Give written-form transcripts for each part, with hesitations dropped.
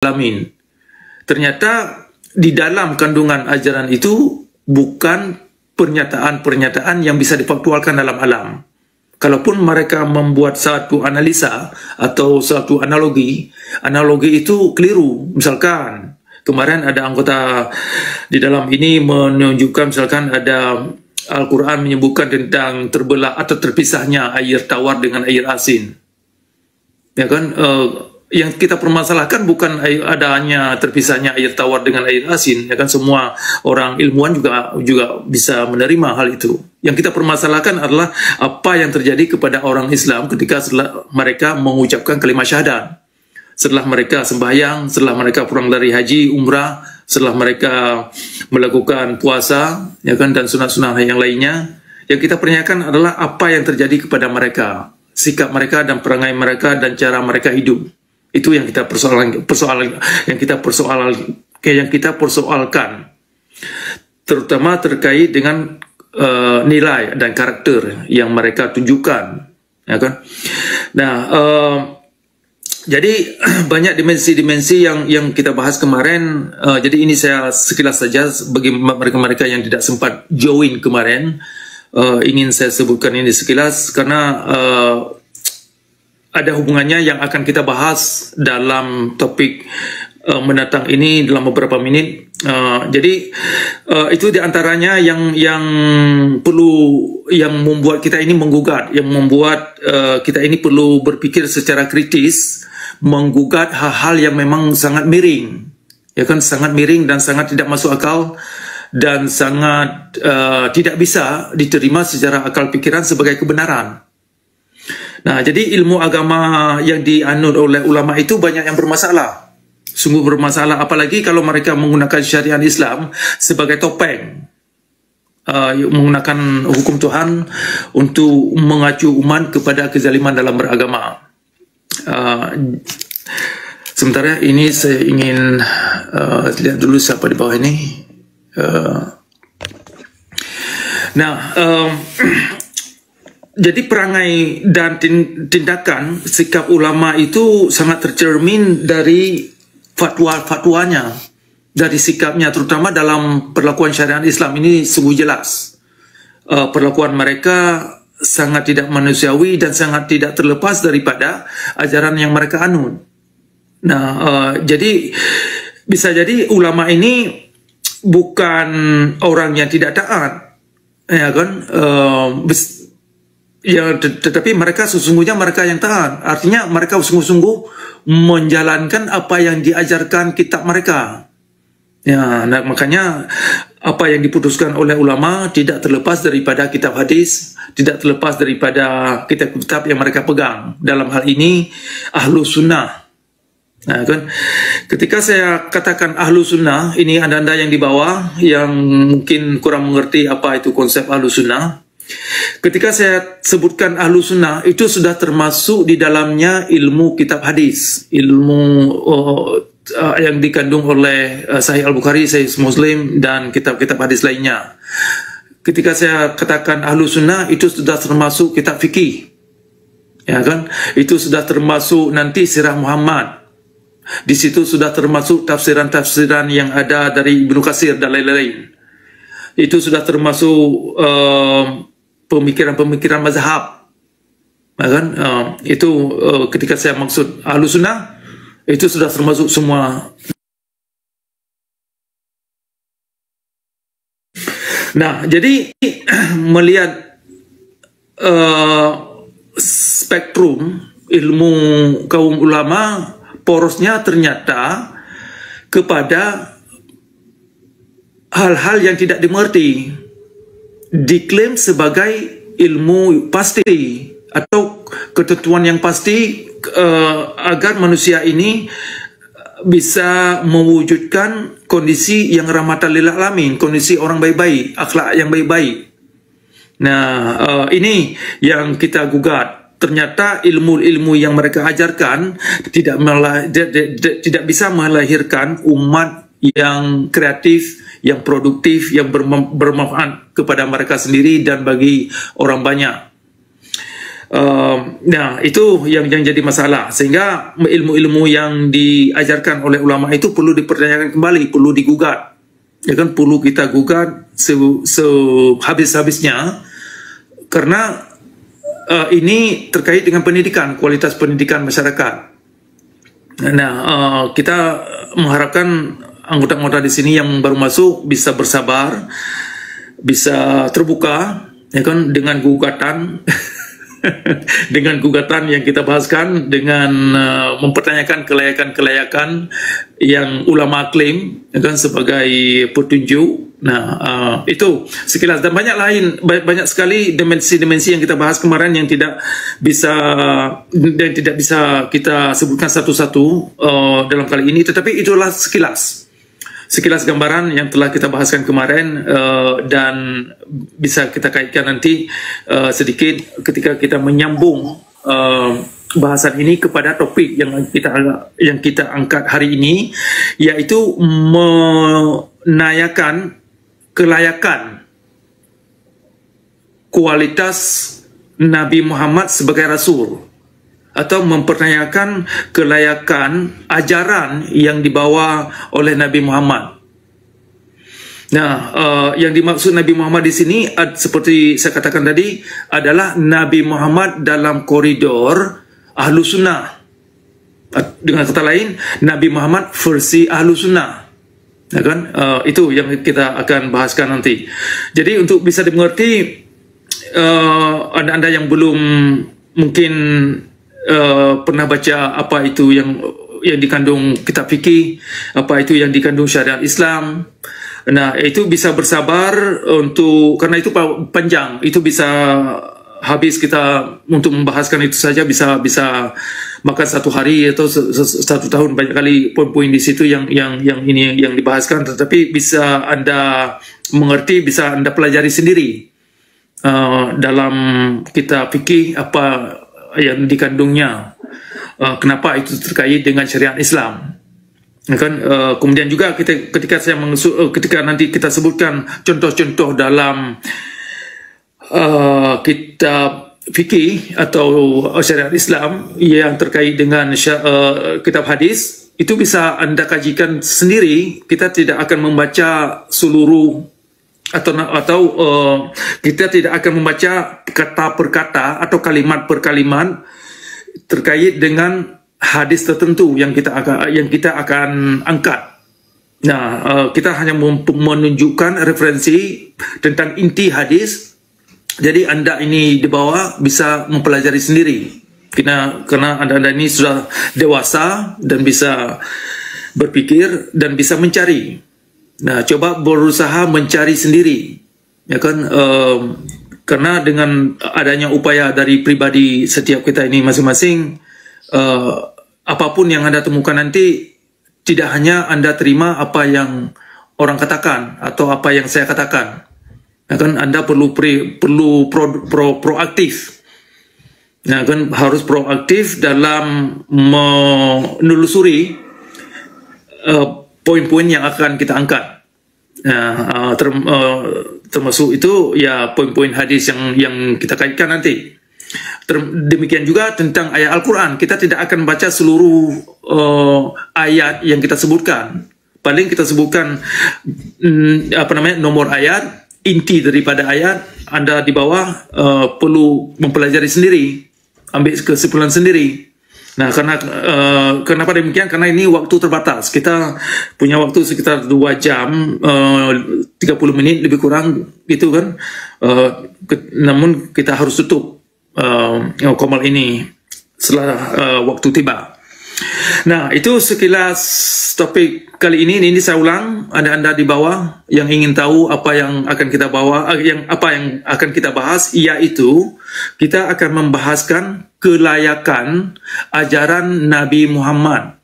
alamin. Ternyata di dalam kandungan ajaran itu bukan pernyataan-pernyataan yang bisa difaktualkan dalam alam. Kalaupun mereka membuat satu analisa atau satu analogi, analogi itu keliru. Misalkan kemarin ada anggota di dalam ini menunjukkan misalkan ada Al-Quran menyebutkan tentang terbelah atau terpisahnya air tawar dengan air asin. Ya kan? Yang kita permasalahkan bukan adanya terpisahnya air tawar dengan air asin, ya kan, semua orang ilmuwan juga bisa menerima hal itu. Yang kita permasalahkan adalah apa yang terjadi kepada orang Islam ketika setelah mereka mengucapkan kalimat syahadat, setelah mereka sembahyang, setelah mereka pulang dari haji, umrah, setelah mereka melakukan puasa, ya kan, dan sunah-sunah yang lainnya. Yang kita pertanyakan adalah apa yang terjadi kepada mereka, sikap mereka dan perangai mereka dan cara mereka hidup. Itu yang kita persoalkan, terutama terkait dengan nilai dan karakter yang mereka tunjukkan, ya kan? Nah, jadi banyak dimensi-dimensi yang kita bahas kemarin. Jadi ini saya sekilas saja bagi mereka-mereka yang tidak sempat join kemarin. Ingin saya sebutkan ini sekilas karena ada hubungannya yang akan kita bahas dalam topik mendatang ini dalam beberapa menit. Jadi itu diantaranya yang perlu, yang membuat kita ini menggugat, yang membuat kita ini perlu berpikir secara kritis, menggugat hal-hal yang memang sangat miring, ya kan, sangat miring dan sangat tidak masuk akal dan sangat tidak bisa diterima secara akal pikiran sebagai kebenaran. Nah, jadi ilmu agama yang dianut oleh ulama itu banyak yang bermasalah, sungguh bermasalah, apalagi kalau mereka menggunakan syariat Islam sebagai topeng, menggunakan hukum Tuhan untuk mengacu umat kepada kezaliman dalam beragama. Sementara ini saya ingin lihat dulu siapa di bawah ini. Jadi perangai dan tindakan sikap ulama itu sangat tercermin dari fatwa-fatwanya, dari sikapnya, terutama dalam perlakuan syariat Islam ini sungguh jelas. Perlakuan mereka sangat tidak manusiawi dan sangat tidak terlepas daripada ajaran yang mereka anut. Nah, jadi bisa jadi ulama ini bukan orang yang tidak taat, ya kan? Ya, tetapi mereka sesungguhnya mereka yang taat. Artinya mereka sungguh-sungguh menjalankan apa yang diajarkan kitab mereka. Ya, nah, makanya apa yang diputuskan oleh ulama tidak terlepas daripada kitab hadis, tidak terlepas daripada kitab-kitab yang mereka pegang. Dalam hal ini ahlu sunnah. Nah, kan, ketika saya katakan ahlu sunnah, ini anda-anda yang di bawah yang mungkin kurang mengerti apa itu konsep ahlu sunnah. Ketika saya sebutkan ahlu sunnah, itu sudah termasuk di dalamnya ilmu kitab hadis, ilmu yang dikandung oleh Sahih Al-Bukhari, Sahih Muslim, dan kitab-kitab hadis lainnya. Ketika saya katakan ahlu sunnah, itu sudah termasuk kitab fikih, ya kan? Itu sudah termasuk nanti sirah Muhammad. Di situ sudah termasuk tafsiran-tafsiran yang ada dari Ibnu Katsir dan lain-lain. Itu sudah termasuk pemikiran-pemikiran mazhab, ya kan? Itu ketika saya maksud ahlu sunnah, itu sudah termasuk semua. Nah, jadi melihat spektrum ilmu kaum ulama, porosnya ternyata kepada hal-hal yang tidak dimengerti, diklaim sebagai ilmu pasti atau ketentuan yang pasti agar manusia ini bisa mewujudkan kondisi yang rahmatan lil alamin, kondisi orang baik-baik, akhlak yang baik-baik. Nah, ini yang kita gugat. Ternyata ilmu-ilmu yang mereka ajarkan tidak bisa melahirkan umat yang kreatif, yang produktif, yang bermanfaat kepada mereka sendiri dan bagi orang banyak. Nah, itu yang jadi masalah, sehingga ilmu-ilmu yang diajarkan oleh ulama itu perlu dipertanyakan kembali, perlu digugat, ya kan, perlu kita gugat sehabis-habisnya, karena ini terkait dengan pendidikan, kualitas pendidikan masyarakat. Nah, kita mengharapkan anggota-anggota di sini yang baru masuk bisa bersabar, bisa terbuka, ya kan, dengan gugatan, dengan gugatan yang kita bahaskan, dengan mempertanyakan kelayakan-kelayakan yang ulama klaim, ya kan, sebagai petunjuk. Nah, itu sekilas, dan banyak sekali dimensi-dimensi yang kita bahas kemarin yang tidak bisa kita sebutkan satu-satu dalam kali ini, tetapi itulah sekilas gambaran yang telah kita bahaskan kemarin, dan bisa kita kaitkan nanti sedikit ketika kita menyambung bahasan ini kepada topik yang kita angkat hari ini, yaitu menanyakan kelayakan kualitas Nabi Muhammad sebagai Rasul, atau mempertanyakan kelayakan ajaran yang dibawa oleh Nabi Muhammad. Nah, yang dimaksud Nabi Muhammad di sini, seperti saya katakan tadi, adalah Nabi Muhammad dalam koridor Ahlu Sunnah. Dengan kata lain, Nabi Muhammad versi Ahlu Sunnah. Ya kan? Itu yang kita akan bahaskan nanti. Jadi untuk bisa dimengerti, anda yang belum mungkin pernah baca apa itu yang dikandung kitab fikih, apa itu yang dikandung syariat Islam. Nah, itu bisa bersabar karena itu panjang, itu bisa habis kita untuk membahaskan itu saja bisa makan 1 hari atau 1 tahun. Banyak kali poin-poin di situ yang ini yang dibahaskan, tetapi bisa Anda mengerti, bisa Anda pelajari sendiri dalam kitab fikih apa yang dikandungnya, kenapa itu terkait dengan syariat Islam, kan? Kemudian juga ketika nanti kita sebutkan contoh-contoh dalam kitab fikih atau syariat Islam yang terkait dengan kitab hadis, itu bisa Anda kajikan sendiri. Kita tidak akan membaca seluruh atau kita tidak akan membaca kata per kata atau kalimat per kalimat terkait dengan hadis tertentu yang kita akan angkat. Nah, kita hanya menunjukkan referensi tentang inti hadis. Jadi Anda ini di bawah bisa mempelajari sendiri, karena Anda ini sudah dewasa dan bisa berpikir dan bisa mencari. Nah, coba berusaha mencari sendiri, ya kan? Karena dengan adanya upaya dari pribadi setiap kita ini masing-masing, apapun yang Anda temukan nanti, tidak hanya Anda terima apa yang orang katakan atau apa yang saya katakan, ya kan? Anda perlu proaktif. Nah, kan, harus proaktif dalam menelusuri poin-poin yang akan kita angkat. Nah, termasuk itu ya poin-poin hadis yang kita kaitkan nanti. Demikian juga tentang ayat Al-Quran. Kita tidak akan baca seluruh ayat yang kita sebutkan. Paling kita sebutkan nomor ayat, inti daripada ayat. Anda di bawah perlu mempelajari sendiri, ambil kesimpulan sendiri. Nah, kenapa demikian? Karena ini waktu terbatas. Kita punya waktu sekitar 2 jam 30 menit lebih kurang gitu kan. Namun kita harus tutup komal ini setelah waktu tiba. Nah, itu sekilas topik kali ini. Ini saya ulang, Anda di bawah yang ingin tahu apa yang akan kita apa yang akan kita bahas, yaitu kita akan membahaskan kelayakan ajaran Nabi Muhammad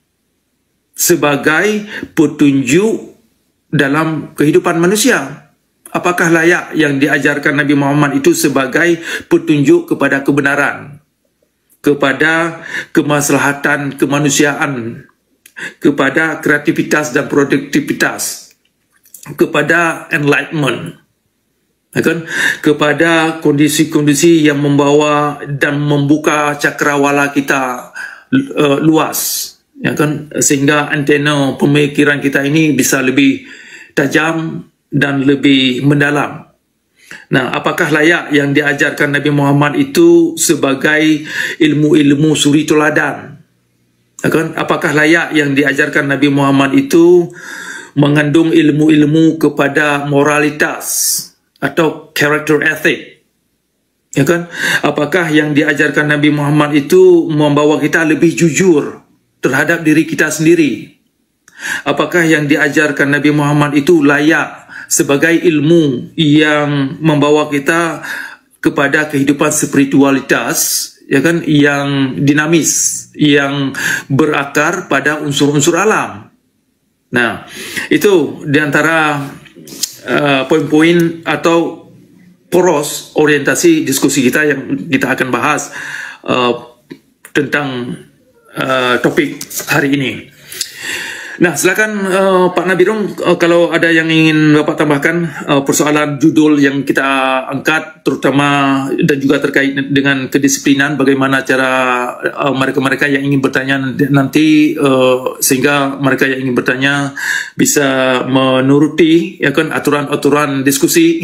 sebagai petunjuk dalam kehidupan manusia. Apakah layak yang diajarkan Nabi Muhammad itu sebagai petunjuk kepada kebenaran, kepada kemaslahatan kemanusiaan, kepada kreativitas dan produktivitas, kepada enlightenment. ya kan, kepada kondisi-kondisi yang membawa dan membuka cakrawala kita luas, ya kan, sehingga antena pemikiran kita ini bisa lebih tajam dan lebih mendalam. Nah, apakah layak yang diajarkan Nabi Muhammad itu sebagai ilmu-ilmu suri teladan? Ya kan? Apakah layak yang diajarkan Nabi Muhammad itu mengandung ilmu-ilmu kepada moralitas atau character ethic? Ya kan? Apakah yang diajarkan Nabi Muhammad itu membawa kita lebih jujur terhadap diri kita sendiri? Apakah yang diajarkan Nabi Muhammad itu layak sebagai ilmu yang membawa kita kepada kehidupan spiritualitas, ya kan, yang dinamis, yang berakar pada unsur-unsur alam? Nah, itu diantara poin-poin atau poros orientasi diskusi kita yang kita akan bahas tentang topik hari ini. Nah, silakan Pak Nabirung, kalau ada yang ingin Bapak tambahkan persoalan judul yang kita angkat, terutama dan juga terkait dengan kedisiplinan, bagaimana cara mereka-mereka yang ingin bertanya nanti, sehingga mereka yang ingin bertanya bisa menuruti, ya kan, aturan-aturan diskusi,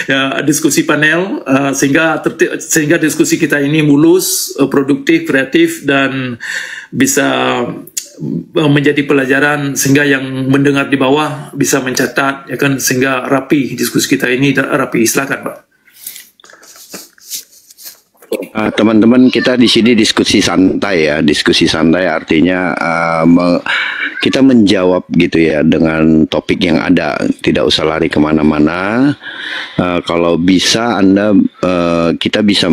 ya, diskusi panel, sehingga diskusi kita ini mulus, produktif, kreatif, dan bisa menjadi pelajaran sehingga yang mendengar di bawah bisa mencatat, ya kan, sehingga rapi diskusi kita ini, rapi. Silakan, Pak. Teman-teman, kita di sini diskusi santai ya. Diskusi santai artinya kita menjawab gitu ya dengan topik yang ada, tidak usah lari kemana-mana. Kalau bisa kita bisa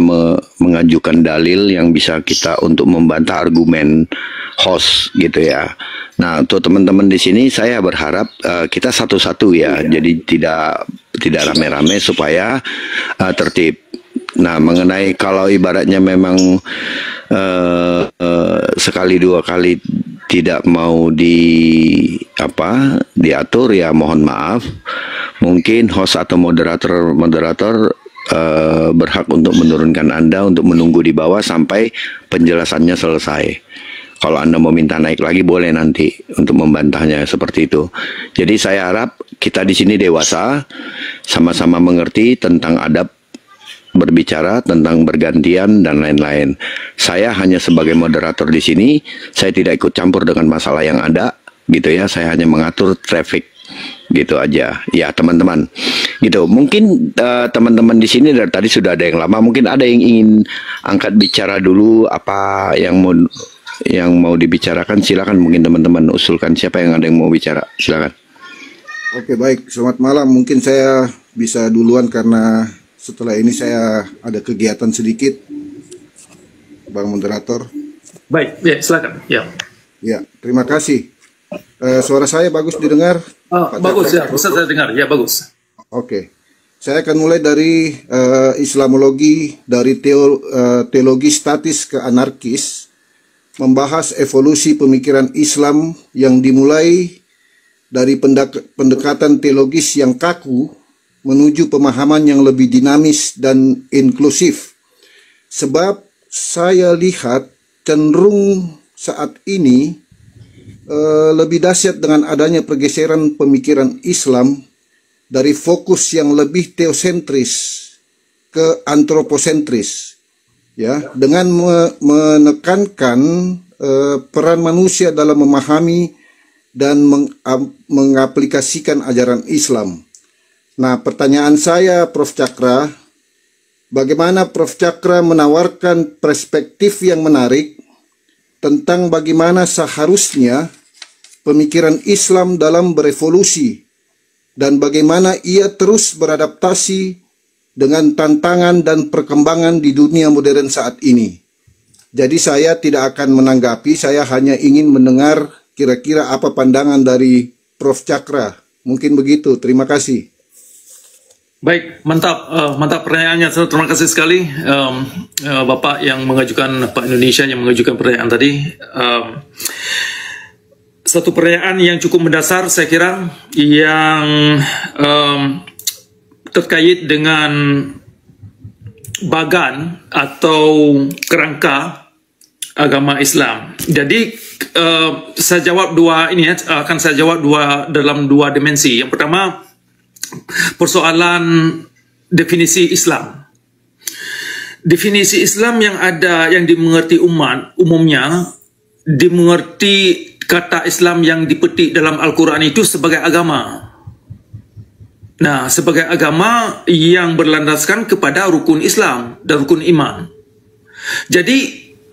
mengajukan dalil yang bisa kita untuk membantah argumen host gitu ya. Nah, untuk teman-teman di sini saya berharap kita satu-satu ya. Jadi tidak rame-rame supaya tertib. Nah, mengenai kalau ibaratnya memang sekali dua kali tidak mau diatur, ya mohon maaf. Mungkin host atau moderator berhak untuk menurunkan Anda untuk menunggu di bawah sampai penjelasannya selesai. Kalau Anda mau minta naik lagi boleh nanti untuk membantahnya, seperti itu. Jadi saya harap kita di sini dewasa, sama-sama mengerti tentang adab berbicara, tentang bergantian dan lain-lain. Saya hanya sebagai moderator di sini, saya tidak ikut campur dengan masalah yang ada, gitu ya. Saya hanya mengatur traffic, gitu aja. Ya teman-teman, gitu. Mungkin teman-teman di sini dari tadi sudah ada yang lama, mungkin ada yang ingin angkat bicara dulu, apa yang mau dibicarakan, silakan. Mungkin teman-teman usulkan siapa yang ada yang mau bicara, silakan. Oke, baik, selamat malam. Mungkin saya bisa duluan karena setelah ini saya ada kegiatan sedikit, Bang Moderator. Baik, ya, silakan. Ya. Ya, terima kasih. Suara saya bagus didengar? Bagus ya, bisa saya dengar. Ya, bagus. Oke. Saya akan mulai dari Islamologi, dari teologi statis ke anarkis, membahas evolusi pemikiran Islam yang dimulai dari pendekatan teologis yang kaku menuju pemahaman yang lebih dinamis dan inklusif. Sebab saya lihat cenderung saat ini lebih dahsyat dengan adanya pergeseran pemikiran Islam dari fokus yang lebih teosentris ke antroposentris, ya, dengan menekankan peran manusia dalam memahami dan mengaplikasikan ajaran Islam. Nah, pertanyaan saya, Prof. Cakra, bagaimana Prof. Cakra menawarkan perspektif yang menarik tentang bagaimana seharusnya pemikiran Islam dalam berevolusi dan bagaimana ia terus beradaptasi dengan tantangan dan perkembangan di dunia modern saat ini. Jadi saya tidak akan menanggapi, saya hanya ingin mendengar kira-kira apa pandangan dari Prof. Cakra. Mungkin begitu, terima kasih. Baik, mantap pertanyaannya. Terima kasih sekali Bapak yang mengajukan, Pak Indonesia yang mengajukan pertanyaan tadi. Satu pertanyaan yang cukup mendasar saya kira, yang terkait dengan bagan atau kerangka agama Islam. Jadi saya jawab dua ini ya, akan saya jawab dalam dua dimensi. Yang pertama, persoalan definisi Islam. Definisi Islam yang ada, yang dimengerti umat umumnya, dimengerti kata Islam yang dipetik dalam Al-Quran itu sebagai agama. Nah, sebagai agama yang berlandaskan kepada rukun Islam dan rukun iman. Jadi,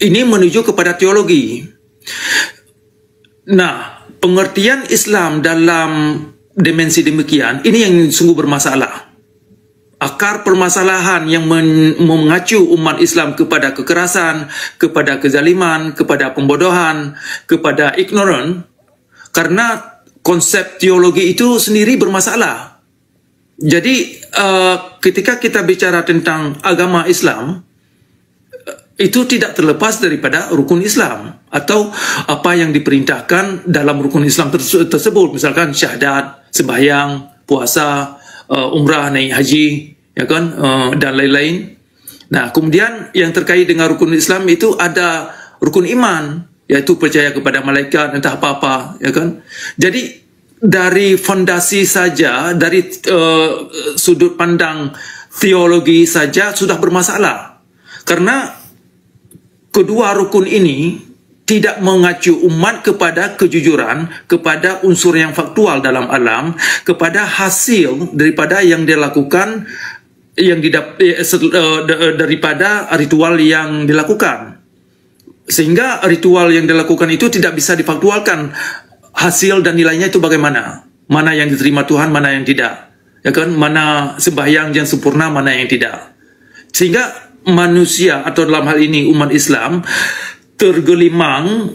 ini menuju kepada teologi. Nah, pengertian Islam dalam dimensi demikian, ini yang sungguh bermasalah. Akar permasalahan yang mengacu umat Islam kepada kekerasan, kepada kezaliman, kepada pembodohan, kepada ignorant, karena konsep teologi itu sendiri bermasalah. Jadi ketika kita bicara tentang agama Islam, itu tidak terlepas daripada rukun Islam atau apa yang diperintahkan dalam rukun Islam tersebut, misalkan syahadat, sembahyang, puasa, umrah, naik haji, ya kan, dan lain-lain. Nah, kemudian yang terkait dengan rukun Islam itu ada rukun iman, yaitu percaya kepada malaikat, entah apa-apa, ya kan. Jadi dari fondasi saja, dari sudut pandang teologi saja sudah bermasalah, karena kedua rukun ini tidak mengacu umat kepada kejujuran, kepada unsur yang faktual dalam alam, kepada hasil daripada yang dilakukan, yang daripada ritual yang dilakukan. Sehingga ritual yang dilakukan itu tidak bisa difaktualkan hasil dan nilainya itu bagaimana. Mana yang diterima Tuhan, mana yang tidak. Ya kan? Mana sembahyang yang sempurna, mana yang tidak. Sehingga manusia atau dalam hal ini umat Islam tergelimang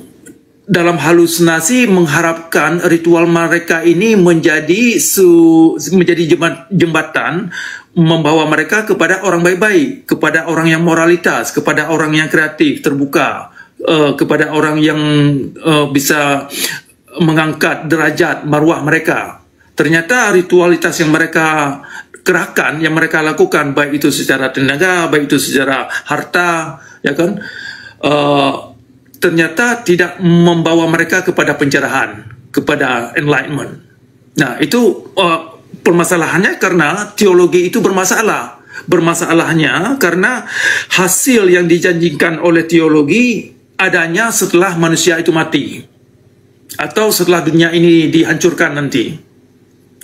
dalam halusinasi mengharapkan ritual mereka ini menjadi jembatan membawa mereka kepada orang baik-baik, kepada orang yang moralitas, kepada orang yang kreatif, terbuka, kepada orang yang bisa mengangkat derajat marwah mereka. Ternyata ritualitas yang mereka gerakan, yang mereka lakukan, baik itu secara tenaga, baik itu secara harta, ya kan, ternyata tidak membawa mereka kepada pencerahan, kepada enlightenment. Nah, itu permasalahannya karena teologi itu bermasalah. Bermasalahnya karena hasil yang dijanjikan oleh teologi adanya setelah manusia itu mati, atau setelah dunia ini dihancurkan nanti.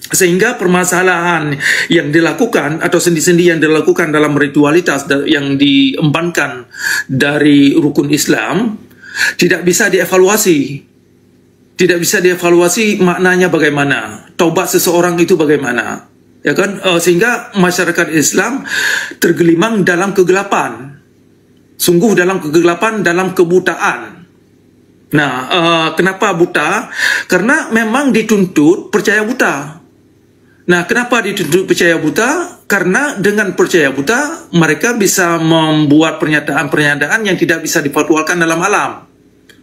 Sehingga permasalahan yang dilakukan atau sendi-sendi yang dilakukan dalam ritualitas yang diembankan dari rukun Islam tidak bisa dievaluasi. Tidak bisa dievaluasi maknanya bagaimana, taubat seseorang itu bagaimana, ya kan? Sehingga masyarakat Islam tergelimang dalam kegelapan, sungguh dalam kegelapan, dalam kebutaan. Nah, kenapa buta? Karena memang dituntut percaya buta. Nah, kenapa dituntut percaya buta? Karena dengan percaya buta, mereka bisa membuat pernyataan-pernyataan yang tidak bisa difaktualkan dalam alam.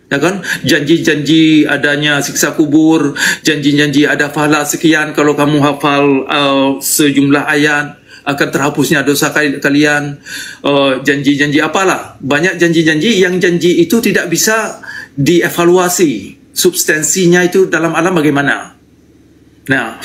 Ya kan? Janji-janji adanya siksa kubur, janji-janji ada pahala sekian kalau kamu hafal sejumlah ayat, akan terhapusnya dosa kalian, janji-janji apalah. Banyak janji-janji yang janji itu tidak bisa dievaluasi. Substansinya itu dalam alam bagaimana? Nah,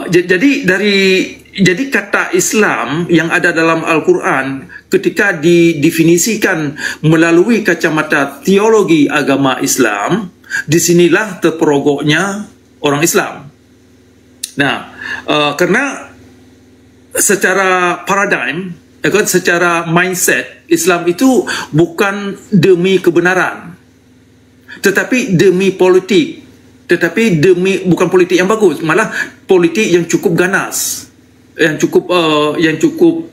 jadi kata Islam yang ada dalam Al-Quran ketika didefinisikan melalui kacamata teologi agama Islam, disinilah terperogoknya orang Islam. Nah, karena secara paradigm, secara mindset, Islam itu bukan demi kebenaran, tetapi demi politik. Tetapi bukan politik yang bagus, malah politik yang cukup ganas, yang cukup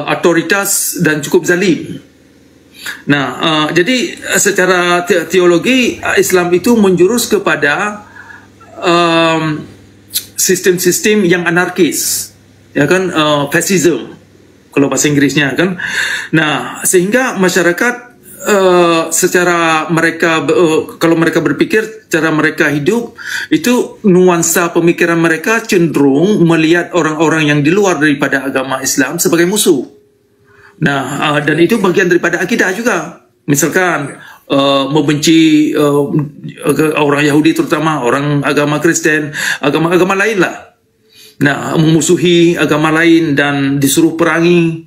otoritas dan cukup zalim. Nah, jadi secara teologi Islam itu menjurus kepada sistem-sistem yang anarkis, ya kan, fascism kalau bahasa Inggrisnya kan. Nah, sehingga masyarakat secara mereka kalau mereka berpikir, cara mereka hidup itu nuansa pemikiran mereka cenderung melihat orang-orang yang di luar daripada agama Islam sebagai musuh. Nah, dan itu bagian daripada akidah juga. Misalkan membenci orang Yahudi, terutama orang agama Kristen, agama-agama lain lah. Nah, memusuhi agama lain dan disuruh perangi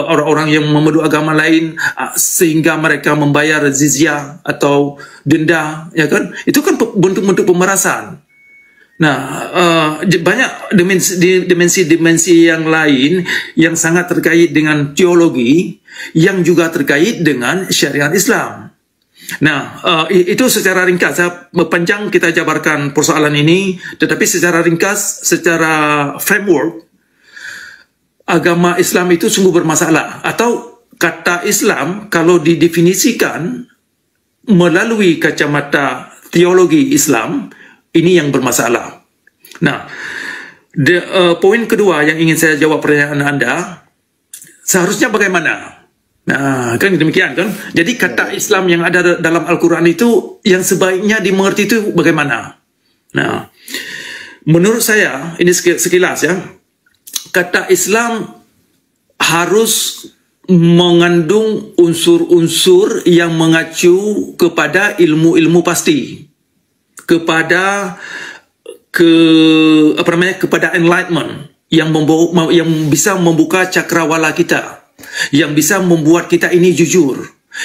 orang-orang yang memeluk agama lain sehingga mereka membayar jizyah atau denda, ya kan? Itu kan bentuk-bentuk pemerasan. Nah, banyak dimensi-dimensi yang lain yang sangat terkait dengan teologi yang juga terkait dengan syariat Islam. Nah, itu secara ringkas. Panjang kita jabarkan persoalan ini, tetapi secara ringkas, secara framework, agama Islam itu sungguh bermasalah. Atau kata Islam kalau didefinisikan melalui kacamata teologi Islam, ini yang bermasalah. Nah, poin kedua yang ingin saya jawab pertanyaan Anda, seharusnya bagaimana? Nah, kan demikian kan. Jadi kata Islam yang ada dalam Al-Quran itu yang sebaiknya dimengerti itu bagaimana? Nah, menurut saya, ini sekilas ya, kata Islam harus mengandung unsur-unsur yang mengacu kepada ilmu-ilmu pasti, kepada kepada enlightenment yang bisa membuka cakrawala kita, yang bisa membuat kita ini jujur,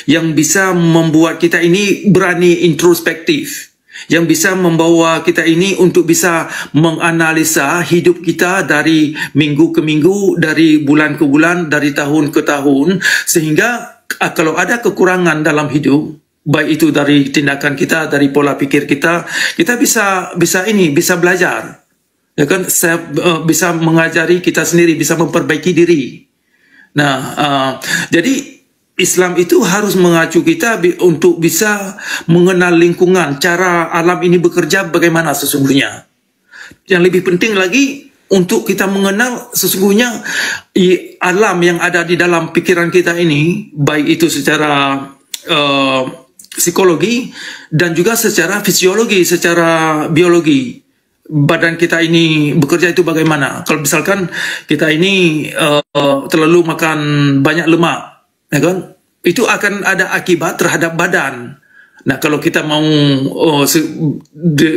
yang bisa membuat kita ini berani introspektif, yang bisa membawa kita ini untuk bisa menganalisa hidup kita dari minggu ke minggu, dari bulan ke bulan, dari tahun ke tahun, sehingga kalau ada kekurangan dalam hidup, baik itu dari tindakan kita, dari pola pikir kita, kita bisa belajar, ya kan? Saya bisa mengajari kita sendiri, bisa memperbaiki diri. Nah, jadi Islam itu harus mengacu kita untuk bisa mengenal lingkungan, cara alam ini bekerja bagaimana sesungguhnya. Yang lebih penting lagi, untuk kita mengenal sesungguhnya alam yang ada di dalam pikiran kita ini, baik itu secara psikologi dan juga secara fisiologi, secara biologi. Badan kita ini bekerja itu bagaimana? Kalau misalkan kita ini terlalu makan banyak lemak, ya kan? Itu akan ada akibat terhadap badan. Nah, kalau kita mau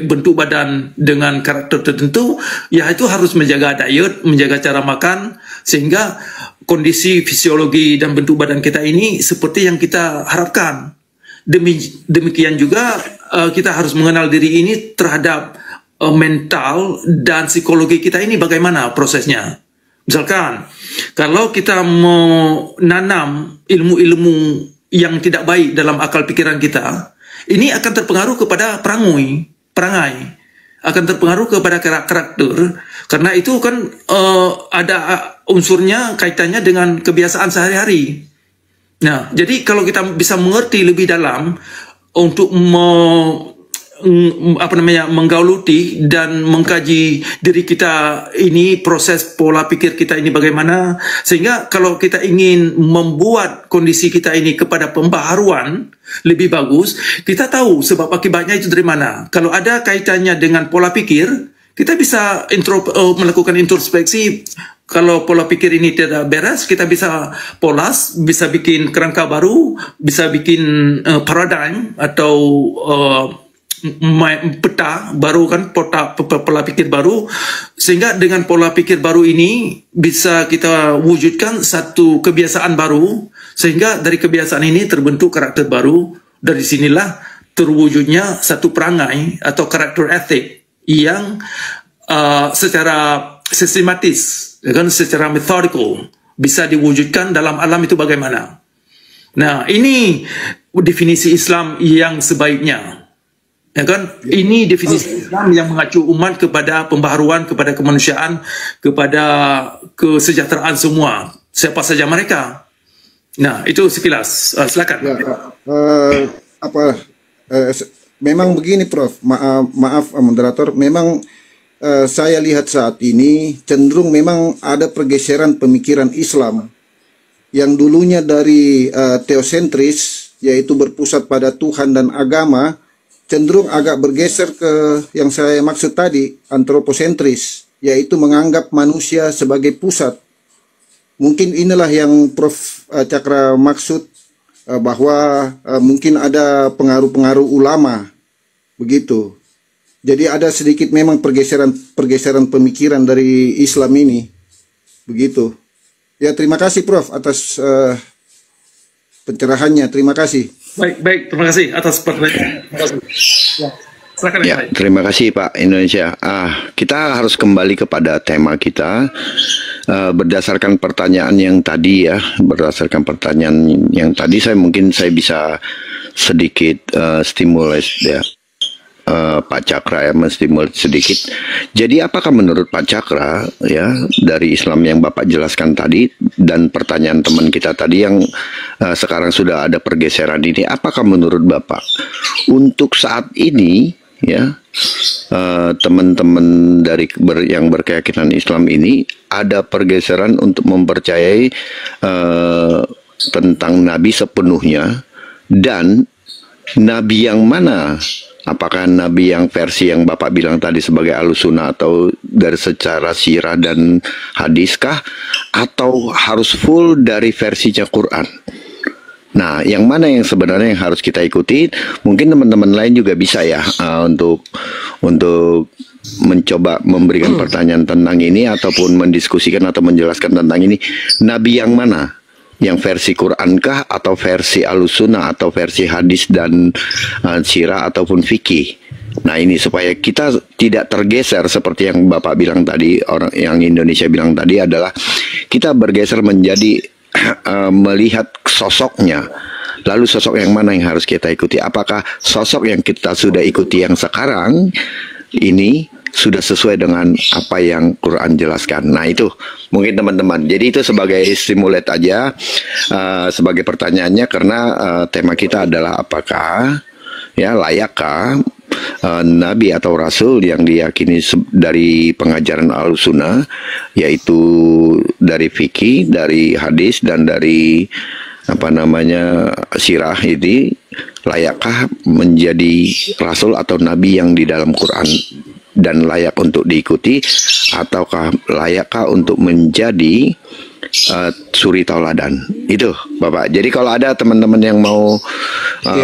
bentuk badan dengan karakter tertentu, ya itu harus menjaga diet, menjaga cara makan, sehingga kondisi fisiologi dan bentuk badan kita ini seperti yang kita harapkan. Demikian juga kita harus mengenal diri ini terhadap mental dan psikologi kita ini bagaimana prosesnya. Misalkan, kalau kita menanam ilmu-ilmu yang tidak baik dalam akal pikiran kita, ini akan terpengaruh kepada perangai, akan terpengaruh kepada karakter, karena itu kan ada unsurnya kaitannya dengan kebiasaan sehari-hari. Nah, jadi kalau kita bisa mengerti lebih dalam untuk menggauluti dan mengkaji diri kita ini, proses pola pikir kita ini bagaimana, sehingga kalau kita ingin membuat kondisi kita ini kepada pembaharuan lebih bagus, kita tahu sebab akibatnya itu dari mana. Kalau ada kaitannya dengan pola pikir, kita bisa melakukan introspeksi. Kalau pola pikir ini tidak beres, kita bisa polas, bisa bikin kerangka baru, bisa bikin paradigm atau peta baru, kan, pola pikir baru, sehingga dengan pola pikir baru ini bisa kita wujudkan satu kebiasaan baru, sehingga dari kebiasaan ini terbentuk karakter baru. Dari sinilah terwujudnya satu perangai atau karakter etik yang secara sistematis, kan, secara methodical bisa diwujudkan dalam alam itu bagaimana. Nah, ini definisi Islam yang sebaiknya. Ya kan, ini definisi Islam yang mengacu umat kepada pembaharuan, kepada kemanusiaan, kepada kesejahteraan semua, siapa saja mereka. Nah, itu sekilas. Silakan. Ya, memang begini, Prof. Maaf, moderator. Memang saya lihat saat ini cenderung memang ada pergeseran pemikiran Islam yang dulunya dari teosentris, yaitu berpusat pada Tuhan dan agama, cenderung agak bergeser ke yang saya maksud tadi, antroposentris, yaitu menganggap manusia sebagai pusat. Mungkin inilah yang Prof. Cakra maksud, bahwa mungkin ada pengaruh-pengaruh ulama, begitu. Jadi ada sedikit memang pergeseran pemikiran dari Islam ini, begitu. Ya, terima kasih Prof. atas pencerahannya. Terima kasih. Baik, terima kasih atas pertanyaan. Ya, silakan. Ya, terima kasih Pak Indonesia. Kita harus kembali kepada tema kita berdasarkan pertanyaan yang tadi ya. Berdasarkan pertanyaan yang tadi, saya bisa sedikit stimulus ya. Pak Cakra ya, menstimulus sedikit. Jadi apakah menurut Pak Cakra ya, dari Islam yang Bapak jelaskan tadi dan pertanyaan teman kita tadi yang sekarang sudah ada pergeseran ini, apakah menurut Bapak untuk saat ini ya, teman-teman dari yang berkeyakinan Islam ini ada pergeseran untuk mempercayai tentang Nabi sepenuhnya, dan Nabi yang mana? Apakah Nabi yang versi yang Bapak bilang tadi sebagai Ahlussunnah, atau dari secara sirah dan hadiskah, atau harus full dari versinya Quran? Nah, yang mana yang sebenarnya yang harus kita ikuti? Mungkin teman-teman lain juga bisa ya untuk mencoba memberikan pertanyaan tentang ini, ataupun mendiskusikan atau menjelaskan tentang ini. Nabi yang mana? Yang versi Qurankah, atau versi Ahlussunnah, atau versi hadis dan sirah ataupun fikih? Nah, ini supaya kita tidak tergeser seperti yang Bapak bilang tadi, orang yang Indonesia bilang tadi, adalah kita bergeser menjadi melihat sosoknya. Lalu sosok yang mana yang harus kita ikuti? Apakah sosok yang kita sudah ikuti yang sekarang ini sudah sesuai dengan apa yang Quran jelaskan? Nah, itu mungkin teman-teman. Jadi itu sebagai stimulat aja, sebagai pertanyaannya, karena tema kita adalah apakah ya layakkah Nabi atau Rasul yang diyakini dari pengajaran Ahlussunnah, yaitu dari fikih, dari hadis, dan dari sirah ini, layakkah menjadi Rasul atau Nabi yang di dalam Quran dan layak untuk diikuti, ataukah layakkah untuk menjadi suri tauladan? Itu Bapak. Jadi kalau ada teman-teman yang mau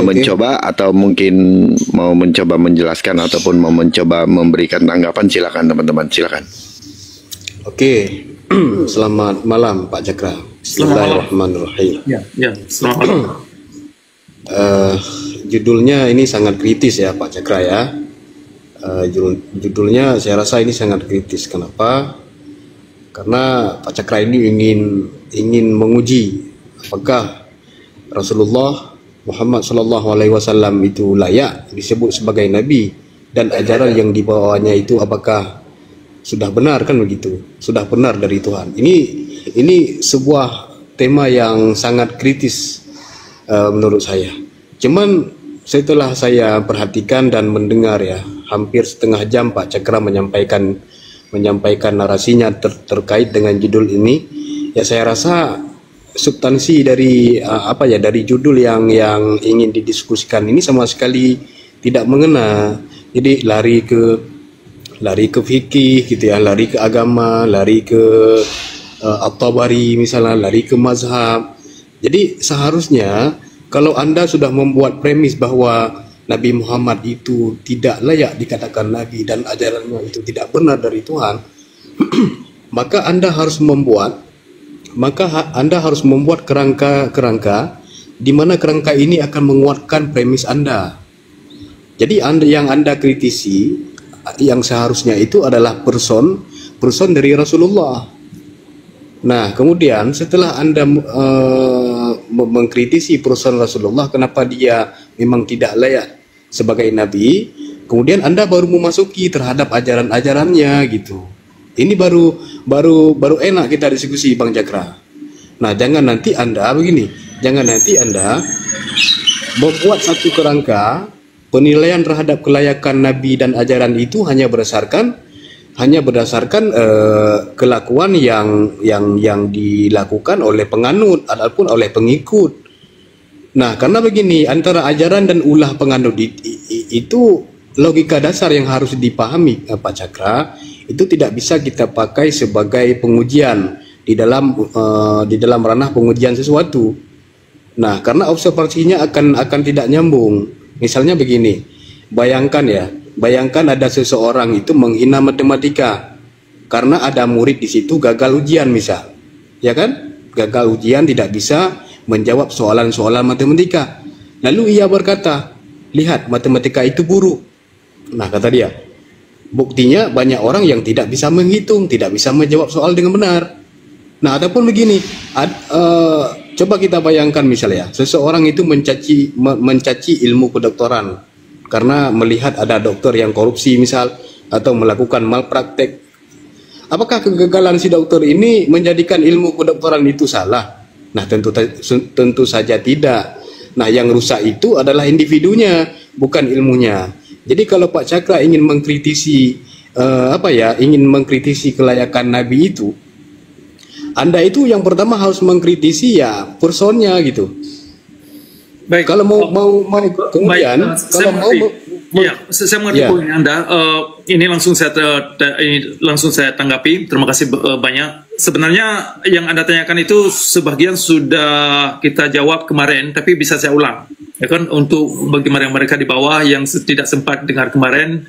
mencoba, atau mungkin mau mencoba menjelaskan, ataupun mau mencoba memberikan tanggapan, silakan teman-teman, silakan. Oke. Selamat malam Pak Cakra. Bismillahirrahmanirrahim. Ya, selamat malam. Judulnya ini sangat kritis ya Pak Cakra ya. Judulnya saya rasa ini sangat kritis. Kenapa? Karena Pak Cakra ini ingin menguji apakah Rasulullah Muhammad SAW itu layak disebut sebagai Nabi, dan ajaran yang dibawanya itu apakah sudah benar, kan begitu? Sudah benar dari Tuhan. Ini sebuah tema yang sangat kritis menurut saya. Cuman setelah saya perhatikan dan mendengar ya, hampir setengah jam Pak Cakra menyampaikan narasinya terkait dengan judul ini, ya saya rasa substansi dari dari judul yang ingin didiskusikan ini sama sekali tidak mengena. Jadi lari ke fikih gitu ya, lari ke agama, lari ke At-Tabari misalnya, lari ke mazhab. Jadi seharusnya kalau Anda sudah membuat premis bahwa Nabi Muhammad itu tidak layak dikatakan Nabi dan ajarannya itu tidak benar dari Tuhan, maka Anda harus membuat kerangka di mana kerangka ini akan menguatkan premis Anda. Jadi yang Anda kritisi yang seharusnya itu adalah person dari Rasulullah. Nah, kemudian setelah Anda mengkritisi person Rasulullah, kenapa dia memang tidak layak sebagai Nabi, kemudian Anda baru memasuki terhadap ajaran-ajarannya gitu. Ini baru enak kita diskusi Bang Cakra. Nah, jangan nanti Anda membuat satu kerangka penilaian terhadap kelayakan Nabi dan ajaran itu hanya hanya berdasarkan kelakuan yang dilakukan oleh penganut ataupun oleh pengikut. Nah, karena begini, antara ajaran dan ulah penganut itu logika dasar yang harus dipahami, Pak Cakra. Itu tidak bisa kita pakai sebagai pengujian di dalam ranah pengujian sesuatu. Nah, karena observasinya akan tidak nyambung. Misalnya begini, bayangkan ada seseorang itu menghina matematika karena ada murid di situ gagal ujian misal, ya kan? Gagal ujian, tidak bisa menjawab soalan-soalan matematika. Lalu ia berkata, lihat matematika itu buruk. Nah, kata dia, buktinya banyak orang yang tidak bisa menghitung, tidak bisa menjawab soal dengan benar. Nah, ataupun begini, coba kita bayangkan misalnya, seseorang itu mencaci ilmu kedokteran karena melihat ada dokter yang korupsi misal, atau melakukan malpraktek. Apakah kegagalan si dokter ini menjadikan ilmu kedokteran itu salah? Nah, tentu saja tidak. Nah, yang rusak itu adalah individunya, bukan ilmunya. Jadi kalau Pak Cakra ingin mengkritisi ingin mengkritisi kelayakan Nabi itu, Anda itu yang pertama harus mengkritisi ya personnya gitu. Baik. Kalau mau kemudian saya mengerti poin Anda. Ini langsung saya tanggapi. Terima kasih banyak. Sebenarnya yang Anda tanyakan itu sebagian sudah kita jawab kemarin, tapi bisa saya ulang. Ya kan, untuk bagi mereka di bawah yang tidak sempat dengar kemarin,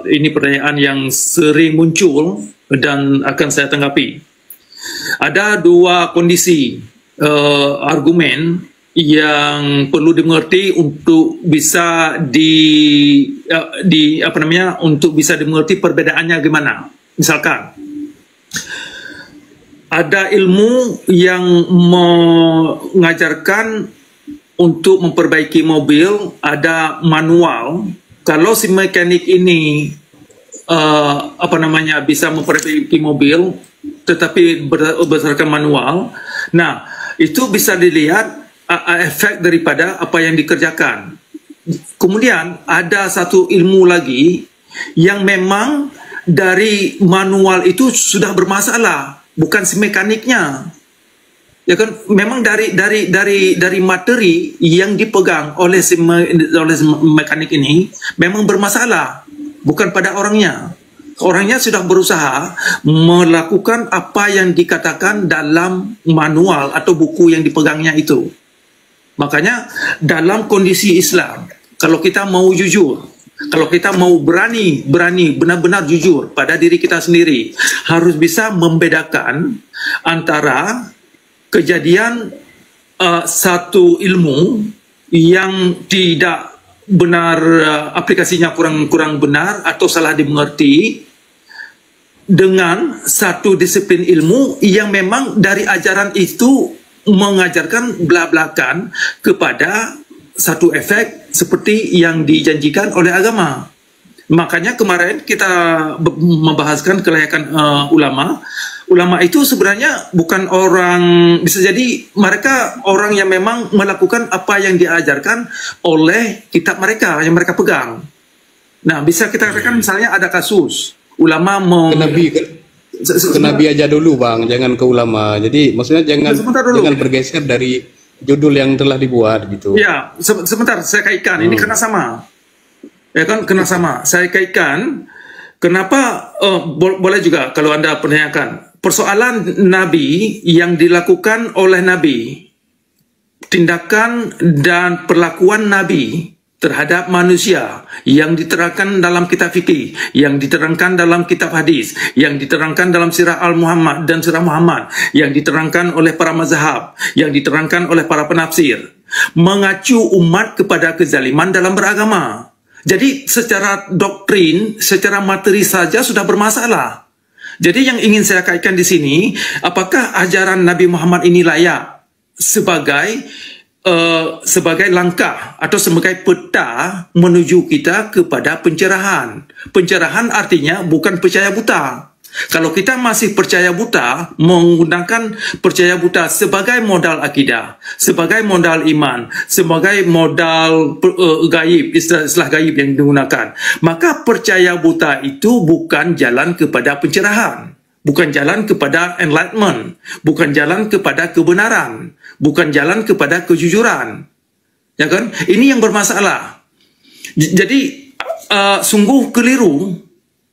ini pertanyaan yang sering muncul dan akan saya tanggapi. Ada dua kondisi argumen yang perlu dimengerti untuk bisa untuk bisa dimengerti perbedaannya gimana. Misalkan ada ilmu yang mengajarkan untuk memperbaiki mobil, ada manual. Kalau si mekanik ini bisa memperbaiki mobil tetapi berdasarkan manual, nah itu bisa dilihat efek daripada apa yang dikerjakan. Kemudian ada satu ilmu lagi yang memang dari manual itu sudah bermasalah, bukan si mekaniknya. Ya kan, memang dari materi yang dipegang oleh si mekanik ini memang bermasalah, bukan pada orangnya. Orangnya sudah berusaha melakukan apa yang dikatakan dalam manual atau buku yang dipegangnya itu. Makanya dalam kondisi Islam, kalau kita mau jujur, kalau kita mau berani benar-benar jujur pada diri kita sendiri, harus bisa membedakan antara kejadian satu ilmu yang tidak benar, aplikasinya kurang benar atau salah dimengerti, dengan satu disiplin ilmu yang memang dari ajaran itu mengajarkan belak-belakan kepada satu efek seperti yang dijanjikan oleh agama. Makanya kemarin kita membahaskan kelayakan ulama. Ulama itu sebenarnya bukan orang, bisa jadi mereka orang yang memang melakukan apa yang diajarkan oleh kitab mereka yang mereka pegang. Nah, bisa kita katakan misalnya ada kasus ulama mau ke Nabi aja dulu, Bang, jangan ke ulama. Jadi maksudnya jangan bergeser dari judul yang telah dibuat gitu. Ya, sebentar saya kaitkan. Ini kena sama. Ya kan, kena sama. Saya kaitkan. Kenapa boleh juga kalau Anda pertanyakan persoalan Nabi yang dilakukan oleh Nabi, tindakan dan perlakuan Nabi terhadap manusia yang diterangkan dalam kitab fikih, yang diterangkan dalam kitab hadis, yang diterangkan dalam sirah Al-Muhammad dan sirah Muhammad, yang diterangkan oleh para mazhab, yang diterangkan oleh para penafsir, mengacu umat kepada kezaliman dalam beragama. Jadi secara doktrin, secara materi saja sudah bermasalah. Jadi yang ingin saya kaitkan di sini, apakah ajaran Nabi Muhammad ini layak sebagai langkah atau sebagai peta menuju kita kepada pencerahan. Pencerahan artinya bukan percaya buta. Kalau kita masih percaya buta, menggunakan percaya buta sebagai modal akidah, sebagai modal iman, sebagai modal gaib, istilah gaib yang digunakan, maka percaya buta itu bukan jalan kepada pencerahan, bukan jalan kepada enlightenment, bukan jalan kepada kebenaran, bukan jalan kepada kejujuran. Ya kan? Ini yang bermasalah. Jadi sungguh keliru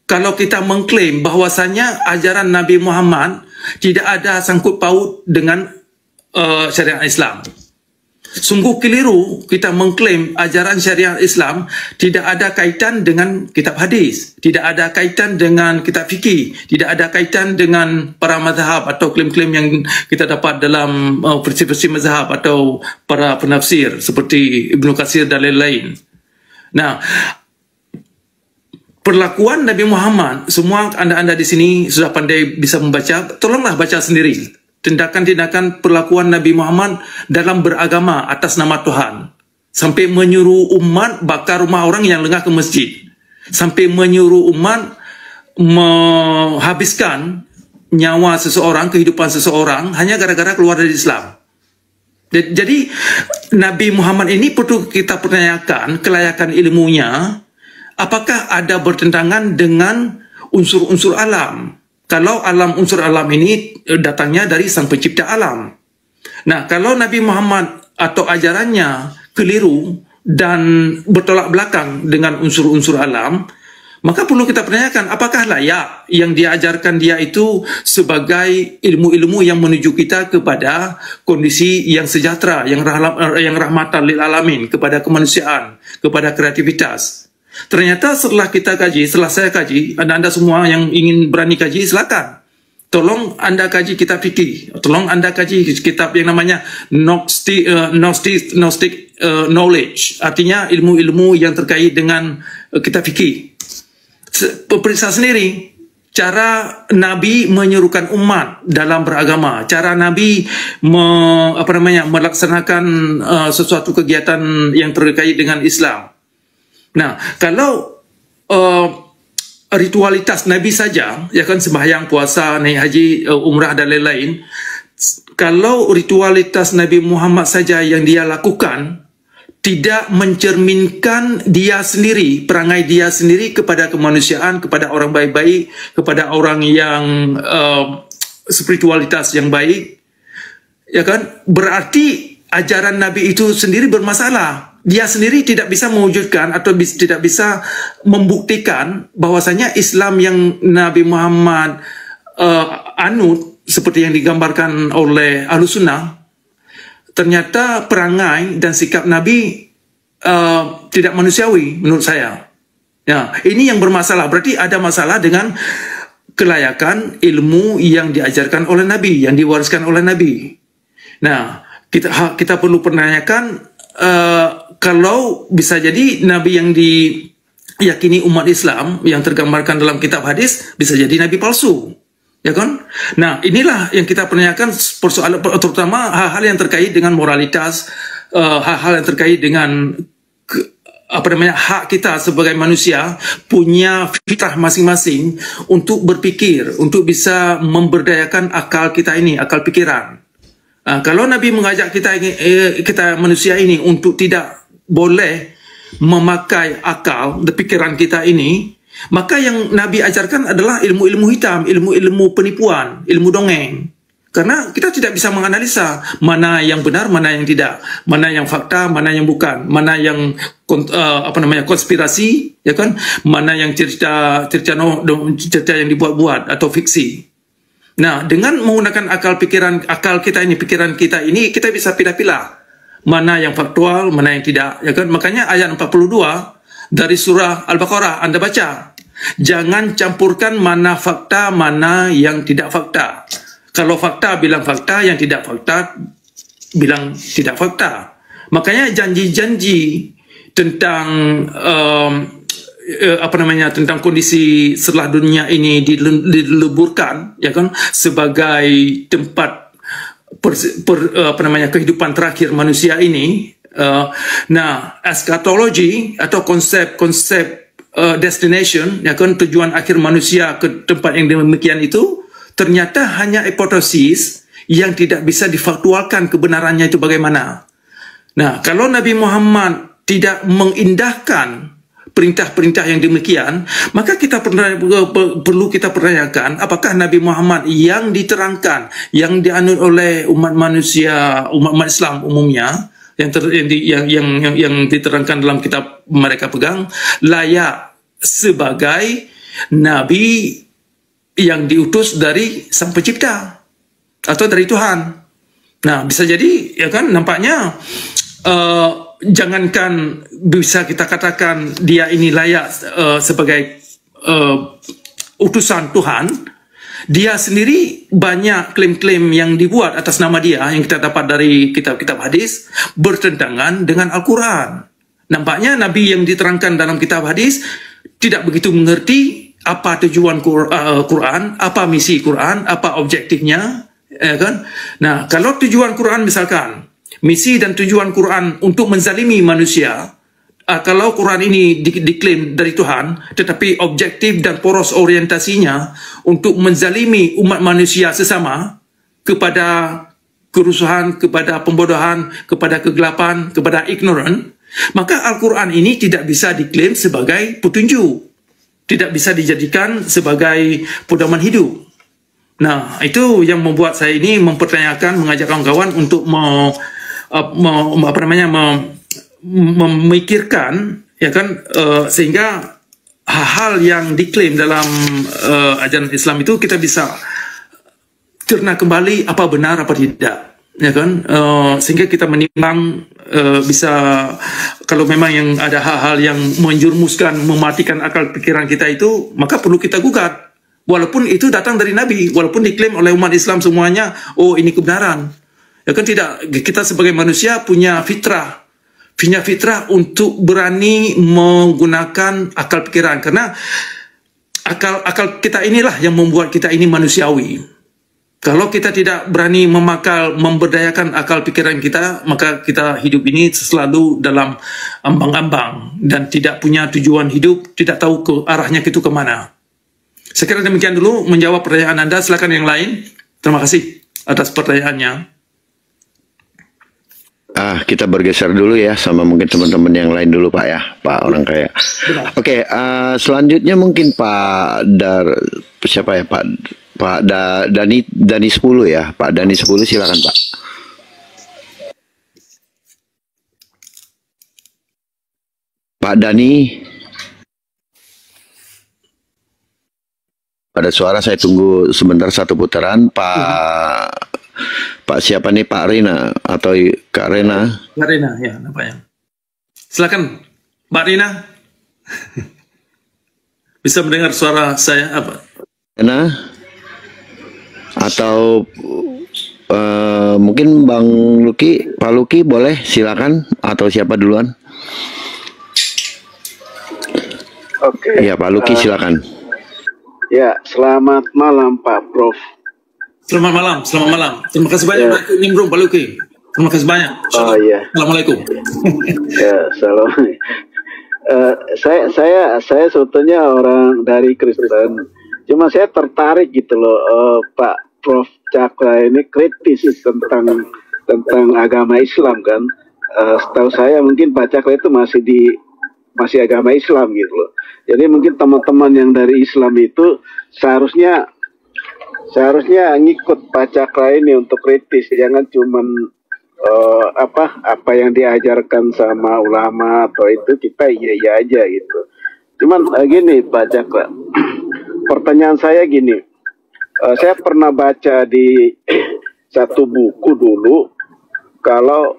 kalau kita mengklaim bahwasanya ajaran Nabi Muhammad tidak ada sangkut paut dengan syariat Islam. Sungguh keliru kita mengklaim ajaran syariat Islam tidak ada kaitan dengan kitab hadis, tidak ada kaitan dengan kitab fikih, tidak ada kaitan dengan para mazhab atau klaim-klaim yang kita dapat dalam versi-versi mazhab atau para penafsir seperti Ibnu Katsir dan lain-lain. Nah, perlakuan Nabi Muhammad, semua anda-anda di sini sudah pandai bisa membaca, tolonglah baca sendiri. Tindakan-tindakan perlakuan Nabi Muhammad dalam beragama atas nama Tuhan. Sampai menyuruh umat bakar rumah orang yang lengah ke masjid. Sampai menyuruh umat menghabiskan nyawa seseorang, kehidupan seseorang, hanya gara-gara keluar dari Islam. Jadi, Nabi Muhammad ini perlu kita pertanyakan kelayakan ilmunya, apakah ada bertentangan dengan unsur-unsur alam? Kalau unsur alam ini datangnya dari Sang Pencipta alam. Nah, kalau Nabi Muhammad atau ajarannya keliru dan bertolak belakang dengan unsur-unsur alam, maka perlu kita pertanyakan apakah layak yang diajarkan dia itu sebagai ilmu-ilmu yang menuju kita kepada kondisi yang sejahtera, yang rahmatan lil alamin, kepada kemanusiaan, kepada kreativitas. Ternyata setelah kita kaji, setelah saya kaji, anda semua yang ingin berani kaji, silakan. Tolong anda kaji kitab fikih, tolong anda kaji kitab yang namanya Gnostic knowledge, artinya ilmu-ilmu yang terkait dengan kitab fikih. Periksa sendiri cara Nabi menyuruhkan umat dalam beragama, cara Nabi melaksanakan sesuatu kegiatan yang terkait dengan Islam. Nah, kalau ritualitas Nabi saja, ya kan, sembahyang, puasa, naik haji, umrah dan lain-lain, kalau ritualitas Nabi Muhammad saja yang dia lakukan tidak mencerminkan dia sendiri, perangai dia sendiri kepada kemanusiaan, kepada orang baik-baik, kepada orang yang spiritualitas yang baik, ya kan, berarti ajaran Nabi itu sendiri bermasalah. Dia sendiri tidak bisa mewujudkan atau tidak bisa membuktikan bahwasanya Islam yang Nabi Muhammad anut seperti yang digambarkan oleh Ahlus Sunnah, ternyata perangai dan sikap Nabi tidak manusiawi menurut saya. Ya, ini yang bermasalah. Berarti ada masalah dengan kelayakan ilmu yang diajarkan oleh Nabi, yang diwariskan oleh Nabi. Nah, kita perlu pertanyakan, kalau bisa jadi Nabi yang diyakini umat Islam yang tergambarkan dalam kitab hadis bisa jadi Nabi palsu, ya kan? Nah, inilah yang kita pertanyakan, persoalan terutama hal-hal yang terkait dengan moralitas, hal-hal yang terkait dengan hak kita sebagai manusia, punya fitrah masing-masing untuk berpikir, untuk bisa memberdayakan akal kita ini, akal pikiran. Kalau Nabi mengajak kita manusia ini untuk tidak boleh memakai akal, pikiran kita ini, maka yang Nabi ajarkan adalah ilmu-ilmu hitam, ilmu-ilmu penipuan, ilmu dongeng. Karena kita tidak bisa menganalisa mana yang benar, mana yang tidak, mana yang fakta, mana yang bukan, mana yang konspirasi, ya kan, mana yang cerita yang dibuat-buat atau fiksi. Nah, dengan menggunakan akal kita ini, pikiran kita ini, kita bisa pilih-pilih mana yang faktual, mana yang tidak, ya kan? Makanya ayat 42 dari surah Al-Baqarah Anda baca, jangan campurkan mana fakta, mana yang tidak fakta. Kalau fakta bilang fakta, yang tidak fakta bilang tidak fakta. Makanya janji-janji tentang tentang kondisi setelah dunia ini dileburkan, ya kan, sebagai tempat kehidupan terakhir manusia ini. Nah, eskatologi atau konsep destination, ya kan, tujuan akhir manusia ke tempat yang demikian itu ternyata hanya hipotesis yang tidak bisa difaktualkan kebenarannya itu bagaimana. Nah, kalau Nabi Muhammad tidak mengindahkan perintah-perintah yang demikian, maka kita perlu kita pertanyakan apakah Nabi Muhammad yang diterangkan, yang dianut oleh umat manusia, umat Islam umumnya, yang diterangkan dalam kitab mereka pegang, layak sebagai Nabi yang diutus dari Sang Pencipta atau dari Tuhan. Nah, bisa jadi, ya kan, nampaknya jangankan bisa kita katakan dia ini layak sebagai utusan Tuhan, dia sendiri banyak klaim-klaim yang dibuat atas nama dia yang kita dapat dari kitab-kitab hadis bertentangan dengan Al-Quran. Nampaknya Nabi yang diterangkan dalam kitab hadis tidak begitu mengerti apa tujuan Quran, apa misi Quran, apa objektifnya, ya kan? Nah, kalau tujuan Quran misalkan misi dan tujuan Quran untuk menzalimi manusia, kalau Quran ini diklaim dari Tuhan, tetapi objektif dan poros orientasinya untuk menzalimi umat manusia sesama kepada kerusuhan, kepada pembodohan, kepada kegelapan, kepada ignorant, maka Al-Quran ini tidak bisa diklaim sebagai petunjuk, tidak bisa dijadikan sebagai pedoman hidup. Nah, itu yang membuat saya ini mempertanyakan, mengajak kawan-kawan untuk memikirkan, ya kan, sehingga hal-hal yang diklaim dalam ajaran Islam itu kita bisa cerna kembali apa benar apa tidak, ya kan, sehingga kita menimbang, bisa, kalau memang yang ada hal-hal yang menjurumuskan, mematikan akal pikiran kita itu, maka perlu kita gugat, walaupun itu datang dari Nabi, walaupun diklaim oleh umat Islam semuanya, oh ini kebenaran. Ya kan, tidak, kita sebagai manusia punya fitrah untuk berani menggunakan akal pikiran, karena akal kita inilah yang membuat kita ini manusiawi. Kalau kita tidak berani memberdayakan akal pikiran kita, maka kita hidup ini selalu dalam ambang-ambang dan tidak punya tujuan hidup, tidak tahu ke arahnya itu kemana. Sekiranya demikian dulu menjawab pertanyaan Anda. Silakan yang lain. Terima kasih atas pertanyaannya. Kita bergeser dulu ya sama mungkin teman-teman yang lain dulu Pak ya, Pak orang kaya. Oke, selanjutnya mungkin Pak siapa ya, Pak Dani 10 ya, Pak Dani 10 silakan Pak. Pak Dani, pada suara saya tunggu sebentar satu putaran. Pak siapa nih, Pak Rina atau Kak Rena? Kak Rena, ya, namanya. Silakan, Mbak Rina. Bisa mendengar suara saya apa? Rena? Atau mungkin Bang Luki, Pak Luki boleh silakan, atau siapa duluan? Oke. Iya, Pak Luki silakan. Ya, selamat malam Pak Prof. Selamat malam. Terima kasih banyak Pak Nimbrung, Pak Luki. Terima kasih banyak. Oh iya. Assalamualaikum. Ya, salam. Saya sebetulnya orang dari Kristen. Cuma saya tertarik gitu loh, Pak Prof Cakra ini kritis tentang agama Islam kan. Setahu saya mungkin Pak Cakra itu masih agama Islam gitu loh. Jadi mungkin teman-teman yang dari Islam itu seharusnya ngikut Pak Cakra ini untuk kritis, jangan cuman apa yang diajarkan sama ulama atau itu kita iya aja gitu. Cuman gini Pak Cakra, pertanyaan saya gini, saya pernah baca di satu buku dulu kalau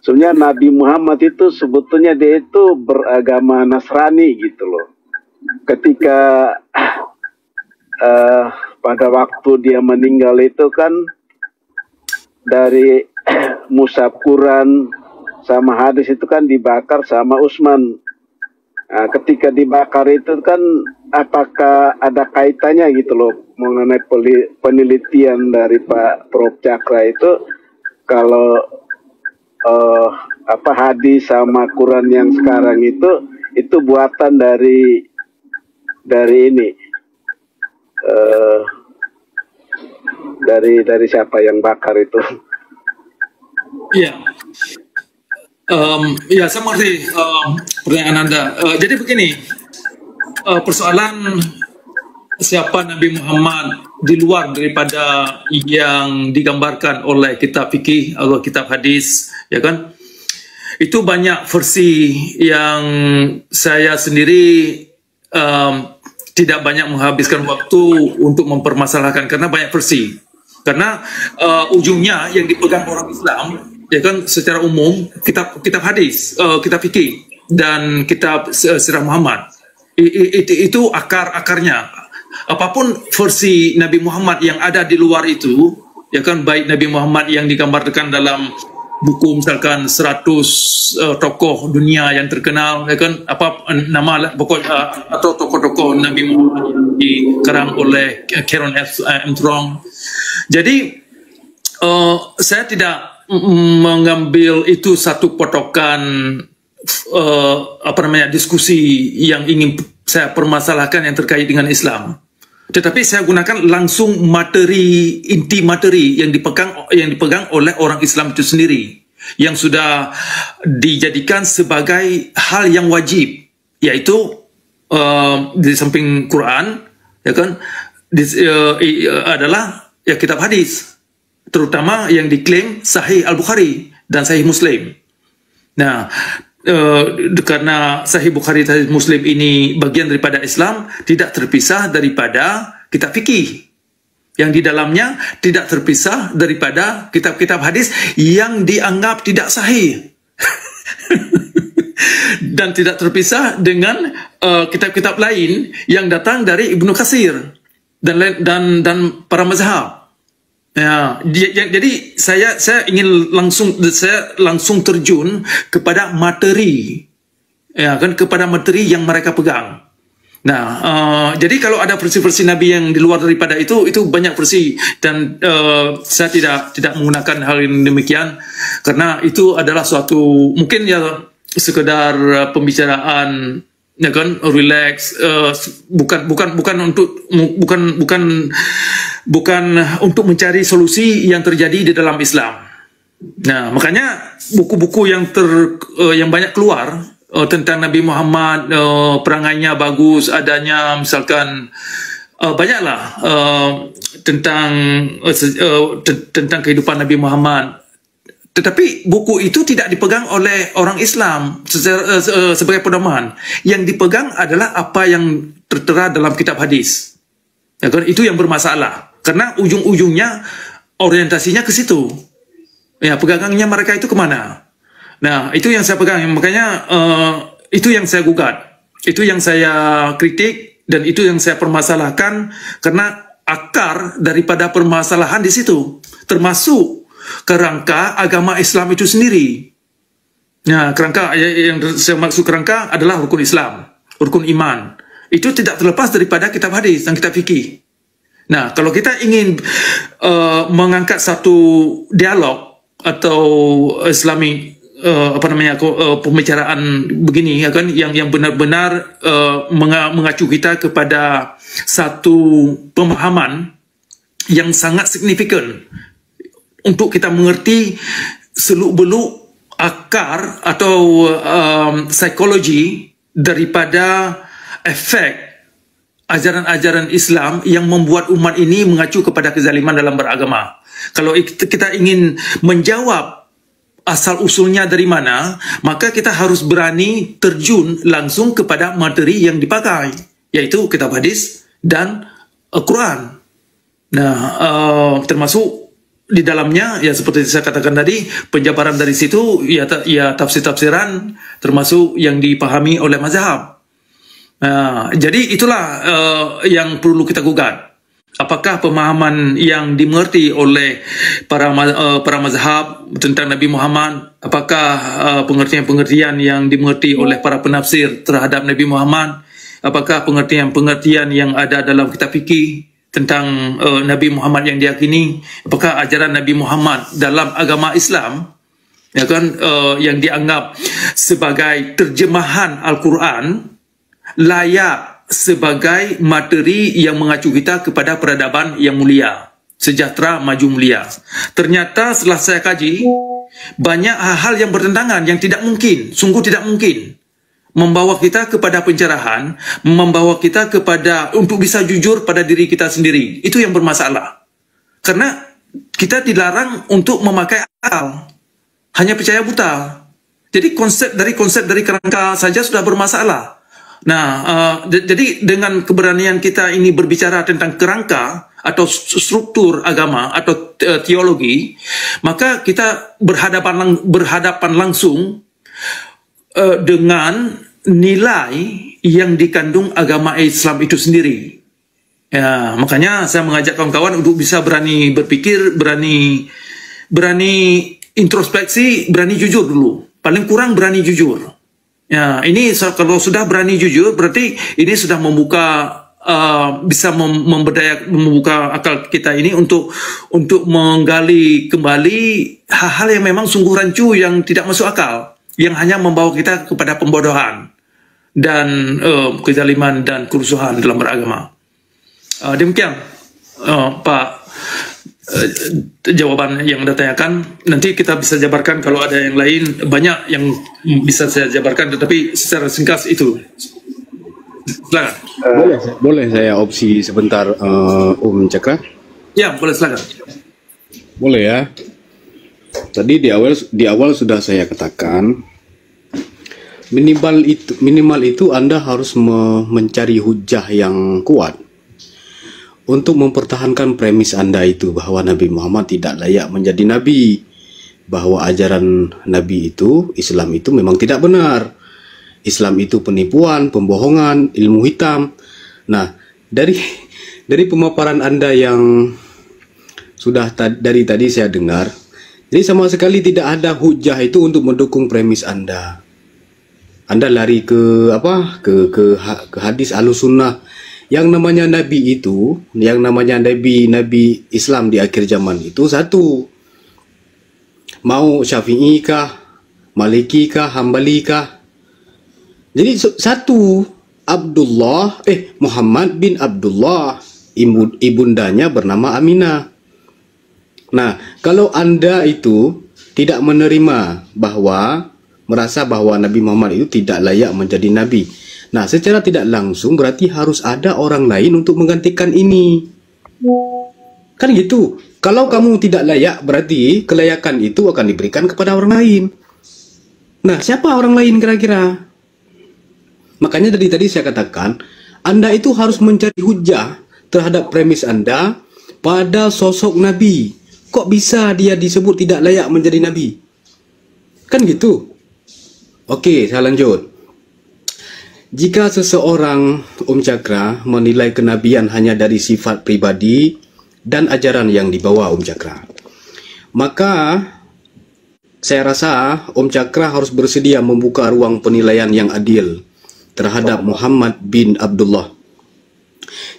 sebenarnya Nabi Muhammad itu sebetulnya dia itu beragama Nasrani gitu loh. Ketika pada waktu dia meninggal itu kan dari mushaf Quran sama hadis itu kan dibakar sama Utsman. Nah, ketika dibakar itu kan apakah ada kaitannya gitu loh mengenai penelitian dari Pak Prof Cakra itu kalau hadis sama Quran yang sekarang itu itu buatan dari ini, dari siapa yang bakar itu? Iya. Ya, saya mengerti pertanyaan Anda. Jadi begini, persoalan siapa Nabi Muhammad di luar daripada yang digambarkan oleh kitab fikih atau kitab hadis, ya kan? Itu banyak versi yang saya sendiri tidak banyak menghabiskan waktu untuk mempermasalahkan karena banyak versi. Karena ujungnya yang dipegang orang Islam, ya kan, secara umum kitab hadis, kitab fikih dan kitab sirah Muhammad. Itu akarnya. Apapun versi Nabi Muhammad yang ada di luar itu, ya kan, baik Nabi Muhammad yang digambarkan dalam buku misalkan 100 tokoh dunia yang terkenal, ya kan, apa nama pokoknya, atau tokoh-tokoh Nabi Muhammad yang dikarang oleh Karen Armstrong. Jadi saya tidak mengambil itu satu potokan diskusi yang ingin saya permasalahkan yang terkait dengan Islam. Tetapi saya gunakan langsung inti materi yang dipegang oleh orang Islam itu sendiri, yang sudah dijadikan sebagai hal yang wajib, yaitu di samping Quran, ya kan, adalah ya kitab hadis, terutama yang diklaim Sahih Al-Bukhari dan Sahih Muslim. Nah, karena Sahih Bukhari dan Sahih Muslim ini bagian daripada Islam, tidak terpisah daripada kitab fikih, yang di dalamnya tidak terpisah daripada kitab-kitab hadis yang dianggap tidak sahih dan tidak terpisah dengan kitab-kitab lain yang datang dari Ibnu Katsir dan para mazhab. Ya, jadi saya ingin langsung terjun kepada materi, ya kan, kepada materi yang mereka pegang. Nah, jadi kalau ada versi-versi Nabi yang di luar daripada itu banyak versi, dan saya tidak menggunakan hal yang demikian karena itu adalah suatu mungkin ya sekedar pembicaraan, ya kan, relax, bukan untuk mencari solusi yang terjadi di dalam Islam. Nah, makanya buku-buku yang banyak keluar tentang Nabi Muhammad, perangainya bagus, adanya misalkan banyaklah tentang kehidupan Nabi Muhammad. Tetapi buku itu tidak dipegang oleh orang Islam sebagai pedoman. Yang dipegang adalah apa yang tertera dalam kitab hadis. Ya kan? Itu yang bermasalah. Karena ujung-ujungnya orientasinya ke situ. Ya, pegangannya mereka itu kemana? Nah, itu yang saya pegang. Makanya itu yang saya gugat. Itu yang saya kritik dan itu yang saya permasalahkan karena akar daripada permasalahan di situ. Termasuk kerangka agama Islam itu sendiri. Nah, kerangka yang saya maksud kerangka adalah rukun Islam, rukun iman. Itu tidak terlepas daripada kitab hadis dan kitab fikih. Nah, kalau kita ingin mengangkat satu dialog atau Islami pembicaraan begini, ya kan, yang benar-benar mengacu kita kepada satu pemahaman yang sangat signifikan untuk kita mengerti seluk-beluk akar atau psikologi daripada efek ajaran-ajaran Islam yang membuat umat ini mengacu kepada kezaliman dalam beragama. Kalau kita ingin menjawab asal-usulnya dari mana, maka kita harus berani terjun langsung kepada materi yang dipakai, yaitu kitab hadis dan Al-Quran. Nah, termasuk di dalamnya, ya seperti saya katakan tadi, penjabaran dari situ, ya tafsir-tafsiran, termasuk yang dipahami oleh mazhab. Jadi itulah yang perlu kita gugat. Apakah pemahaman yang dimengerti oleh para mazhab tentang Nabi Muhammad, apakah pengertian-pengertian yang dimengerti oleh para penafsir terhadap Nabi Muhammad, apakah pengertian-pengertian yang ada dalam kitab fikih tentang Nabi Muhammad yang diyakini, apakah ajaran Nabi Muhammad dalam agama Islam ya kan, yang dianggap sebagai terjemahan Al-Quran layak sebagai materi yang mengacu kita kepada peradaban yang mulia, sejahtera, maju, mulia. Ternyata setelah saya kaji, banyak hal-hal yang bertentangan, yang tidak mungkin, sungguh tidak mungkin membawa kita kepada pencerahan, membawa kita kepada untuk bisa jujur pada diri kita sendiri. Itu yang bermasalah. Karena kita dilarang untuk memakai akal, hanya percaya buta. Jadi konsep dari kerangka saja sudah bermasalah. Nah, jadi dengan keberanian kita ini berbicara tentang kerangka atau struktur agama atau teologi, maka kita berhadapan langsung dengan nilai yang dikandung agama Islam itu sendiri. Ya, makanya saya mengajak kawan-kawan untuk bisa berani berpikir, berani introspeksi, berani jujur dulu. Paling kurang berani jujur. Ya, ini kalau sudah berani jujur, berarti ini sudah membuka, bisa membuka akal kita ini untuk menggali kembali hal-hal yang memang sungguh rancu, yang tidak masuk akal, yang hanya membawa kita kepada pembodohan dan kezaliman dan kerusuhan dalam beragama. Demikian Pak, jawaban yang Anda tanyakan. Nanti kita bisa jabarkan kalau ada yang lain, banyak yang bisa saya jabarkan, tetapi secara singkat itu. Silakan. Boleh saya opsi sebentar, Cakra? Ya, boleh, silakan. Boleh ya. Tadi di awal sudah saya katakan, minimal itu Anda harus mencari hujah yang kuat untuk mempertahankan premis Anda itu, bahwa Nabi Muhammad tidak layak menjadi Nabi, bahwa ajaran Nabi itu, Islam itu memang tidak benar, Islam itu penipuan, pembohongan, ilmu hitam. Nah, dari pemaparan Anda yang sudah dari tadi saya dengar, jadi sama sekali tidak ada hujah itu untuk mendukung premis Anda. Anda lari ke hadis Ahlussunnah. Yang namanya Nabi itu, yang namanya Nabi Islam di akhir zaman itu satu. Mau Syafi'i kah, Maliki kah, Hambali kah. Jadi satu, Muhammad bin Abdullah, ibundanya bernama Aminah. Nah, kalau Anda itu tidak menerima merasa bahwa Nabi Muhammad itu tidak layak menjadi Nabi, nah, secara tidak langsung berarti harus ada orang lain untuk menggantikan ini. Kan gitu. Kalau kamu tidak layak, berarti kelayakan itu akan diberikan kepada orang lain. Nah, siapa orang lain kira-kira? Makanya dari tadi saya katakan, Anda itu harus mencari hujah terhadap premis Anda pada sosok Nabi. Kok bisa dia disebut tidak layak menjadi Nabi? Kan gitu. Oke, saya lanjut. Jika seseorang, Cakra, menilai kenabian hanya dari sifat pribadi dan ajaran yang dibawa Cakra, maka saya rasa Cakra harus bersedia membuka ruang penilaian yang adil terhadap Muhammad bin Abdullah.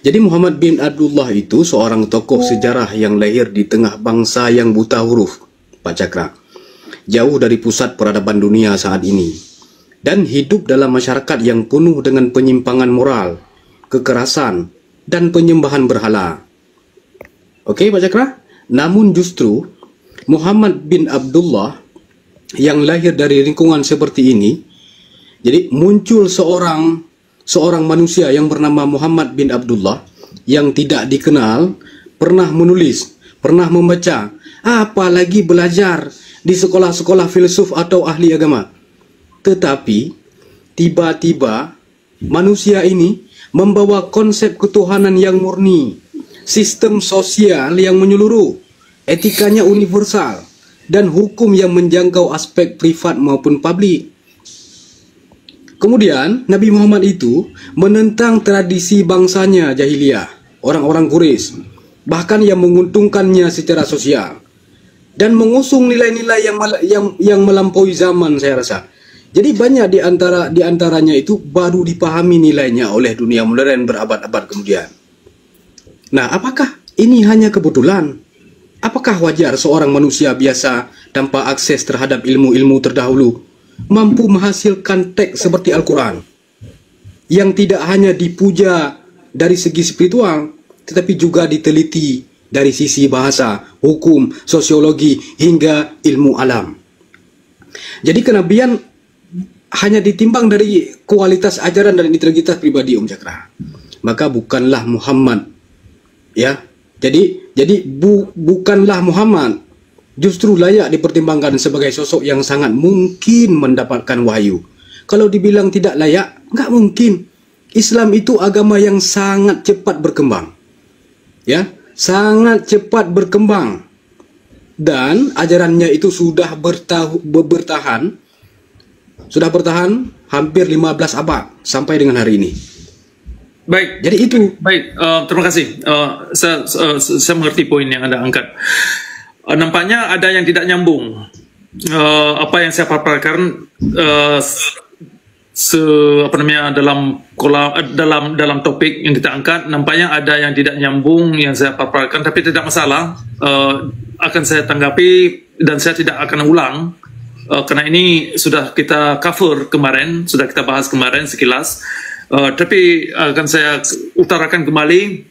Jadi Muhammad bin Abdullah itu seorang tokoh sejarah yang lahir di tengah bangsa yang buta huruf, Pak Cakra, jauh dari pusat peradaban dunia saat ini, dan hidup dalam masyarakat yang penuh dengan penyimpangan moral, kekerasan, dan penyembahan berhala. Oke, Pak Cakra? Namun justru Muhammad bin Abdullah yang lahir dari lingkungan seperti ini, jadi muncul seorang manusia yang bernama Muhammad bin Abdullah yang tidak dikenal, pernah menulis, pernah membaca, apalagi belajar di sekolah-sekolah filsuf atau ahli agama. Tetapi tiba-tiba manusia ini membawa konsep ketuhanan yang murni, sistem sosial yang menyeluruh, etikanya universal, dan hukum yang menjangkau aspek privat maupun publik. Kemudian Nabi Muhammad itu menentang tradisi bangsanya jahiliyah, orang-orang Quraisy, bahkan yang menguntungkannya secara sosial, dan mengusung nilai-nilai yang melampaui zaman, saya rasa. Jadi banyak di antaranya itu baru dipahami nilainya oleh dunia modern berabad-abad kemudian. Nah, apakah ini hanya kebetulan? Apakah wajar seorang manusia biasa tanpa akses terhadap ilmu-ilmu terdahulu mampu menghasilkan teks seperti Al-Quran yang tidak hanya dipuja dari segi spiritual tetapi juga diteliti dari sisi bahasa, hukum, sosiologi hingga ilmu alam. Jadi kenabian hanya ditimbang dari kualitas ajaran dan integritas pribadi, Om Cakra. Maka bukanlah Muhammad, ya. Jadi bukanlah Muhammad justru layak dipertimbangkan sebagai sosok yang sangat mungkin mendapatkan wahyu. Kalau dibilang tidak layak, nggak mungkin. Islam itu agama yang sangat cepat berkembang, ya, sangat cepat berkembang, dan ajarannya itu sudah bertahan hampir 15 abad sampai dengan hari ini. Baik, jadi itu. Baik, terima kasih. Saya mengerti poin yang Anda angkat. Nampaknya ada yang tidak nyambung. Apa yang saya paparkan dalam topik yang kita angkat, nampaknya ada yang tidak nyambung yang saya paparkan, tapi tidak masalah. Akan saya tanggapi dan saya tidak akan ulang. Karena ini sudah kita cover kemarin, sudah kita bahas kemarin sekilas, tapi akan saya utarakan kembali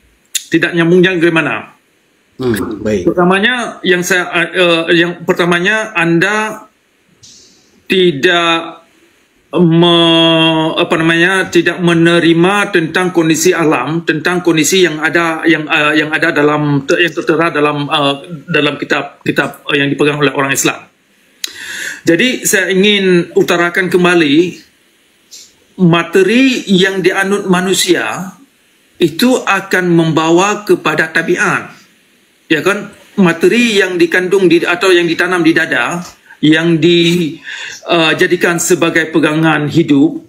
tidak nyambungnya bagaimana. Baik. Pertamanya yang pertamanya Anda tidak tidak menerima tentang kondisi alam, tentang kondisi yang ada dalam yang tertera dalam kitab yang dipegang oleh orang Islam. Jadi saya ingin utarakan kembali, materi yang dianut manusia itu akan membawa kepada tabiat, ya kan? Materi yang dikandung atau yang ditanam di dada, yang dijadikan sebagai pegangan hidup,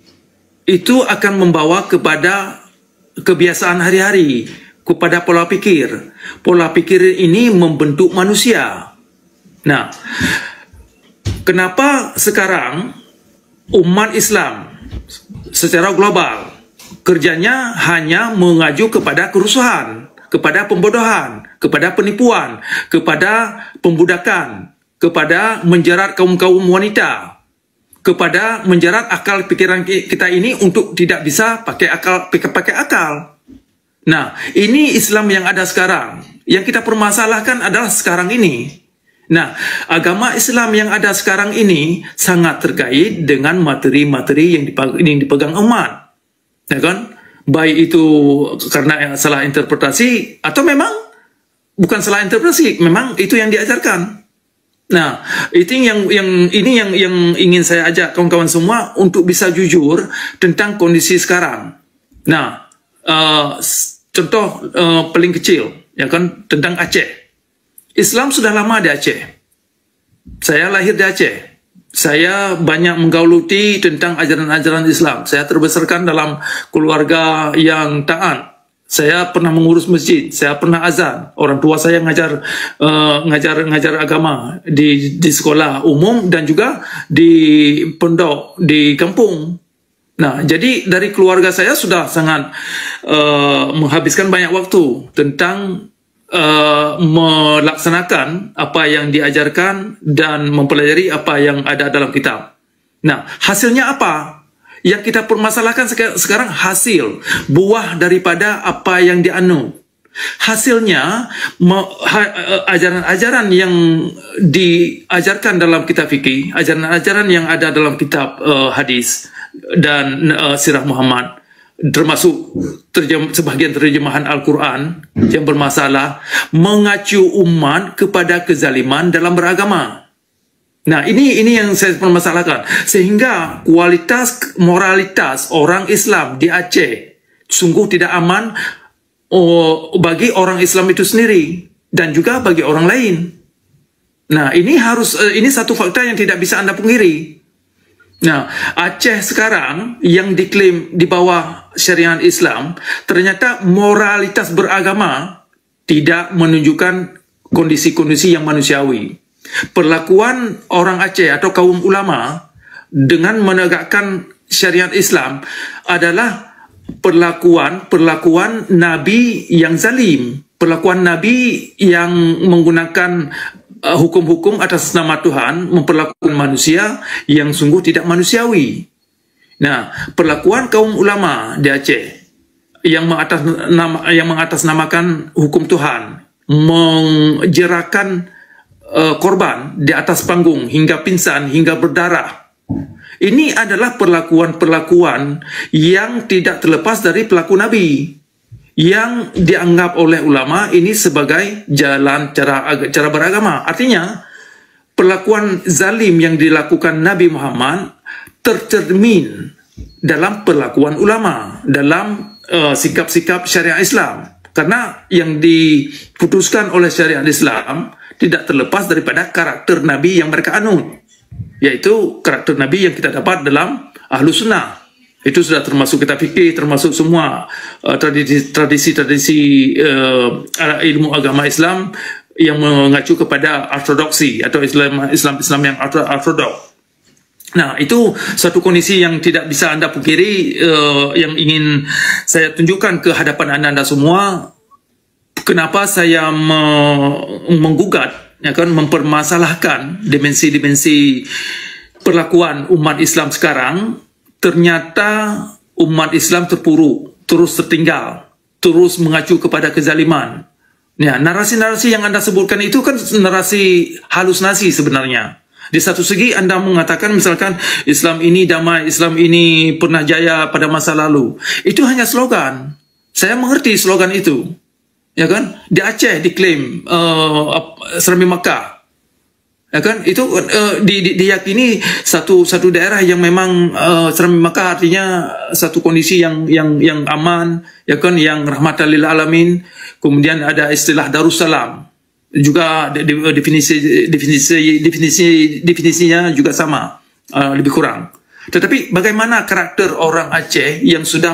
itu akan membawa kepada kebiasaan hari-hari, kepada pola pikir. Pola pikir ini membentuk manusia. Nah, kenapa sekarang umat Islam secara global kerjanya hanya mengacu kepada kerusuhan, kepada pembodohan, kepada penipuan, kepada pembudakan, kepada menjerat kaum-kaum wanita, kepada menjerat akal pikiran kita ini untuk tidak bisa pakai akal. Nah, ini Islam yang ada sekarang. Yang kita permasalahkan adalah sekarang ini. Nah, agama Islam yang ada sekarang ini sangat terkait dengan materi-materi yang dipegang umat, ya kan? Baik itu karena salah interpretasi atau memang bukan salah interpretasi, memang itu yang diajarkan. Nah, itu yang ingin saya ajak kawan-kawan semua untuk bisa jujur tentang kondisi sekarang. Nah, contoh paling kecil, ya kan, tentang Aceh. Islam sudah lama di Aceh. Saya lahir di Aceh. Saya banyak menggeluti tentang ajaran-ajaran Islam. Saya terbesarkan dalam keluarga yang taat. Saya pernah mengurus masjid, saya pernah azan. Orang tua saya ngajar agama di sekolah umum dan juga di pondok di kampung. Nah, jadi dari keluarga saya sudah sangat menghabiskan banyak waktu tentang melaksanakan apa yang diajarkan dan mempelajari apa yang ada dalam kitab. Nah, hasilnya apa? Yang kita permasalahkan sekarang hasil, buah daripada apa yang dianut. Hasilnya, ajaran-ajaran yang diajarkan dalam kitab fikih, ajaran-ajaran yang ada dalam kitab hadis dan sirah Muhammad, termasuk sebagian terjemahan Al-Quran yang bermasalah, mengacu umat kepada kezaliman dalam beragama. Nah, ini yang saya permasalahkan. Sehingga kualitas moralitas orang Islam di Aceh sungguh tidak aman bagi orang Islam itu sendiri dan juga bagi orang lain. Nah, ini satu fakta yang tidak bisa Anda pungkiri. Nah, Aceh sekarang yang diklaim di bawah syariat Islam, ternyata moralitas beragama tidak menunjukkan kondisi-kondisi yang manusiawi. Perlakuan orang Aceh atau kaum ulama dengan menegakkan syariat Islam adalah perlakuan Nabi yang zalim, perlakuan Nabi yang menggunakan hukum-hukum atas nama Tuhan memperlakukan manusia yang sungguh tidak manusiawi. Nah, perlakuan kaum ulama di Aceh yang mengatasnamakan hukum Tuhan, menjerakan korban di atas panggung hingga pingsan, hingga berdarah. Ini adalah perlakuan-perlakuan yang tidak terlepas dari pelaku Nabi, yang dianggap oleh ulama ini sebagai jalan cara beragama. Artinya, perlakuan zalim yang dilakukan Nabi Muhammad tercermin dalam perlakuan ulama, dalam sikap-sikap syariat Islam. Karena yang diputuskan oleh syariat Islam tidak terlepas daripada karakter Nabi yang mereka anut, yaitu karakter Nabi yang kita dapat dalam Ahlus Sunnah. Itu sudah termasuk kitab fikih, termasuk semua tradisi-tradisi ilmu agama Islam yang mengacu kepada ortodoksi atau Islam yang ortodoks. Nah, itu satu kondisi yang tidak bisa Anda pungkiri, yang ingin saya tunjukkan ke hadapan Anda semua. Kenapa saya menggugat, ya kan, mempermasalahkan dimensi-dimensi perlakuan umat Islam sekarang. Ternyata umat Islam terpuruk, terus tertinggal, terus mengacu kepada kezaliman. Ya, narasi-narasi yang Anda sebutkan itu kan narasi halusinasi sebenarnya. Di satu segi Anda mengatakan misalkan Islam ini damai, Islam ini pernah jaya pada masa lalu. Itu hanya slogan. Saya mengerti slogan itu. Ya kan? Di Aceh diklaim Serami Makkah. Ya kan, itu diyakini satu daerah yang memang Serami Makkah artinya satu kondisi yang aman, ya kan, yang rahmatan lil alamin. Kemudian ada istilah Darussalam, juga definisinya juga sama, lebih kurang. Tetapi bagaimana karakter orang Aceh yang sudah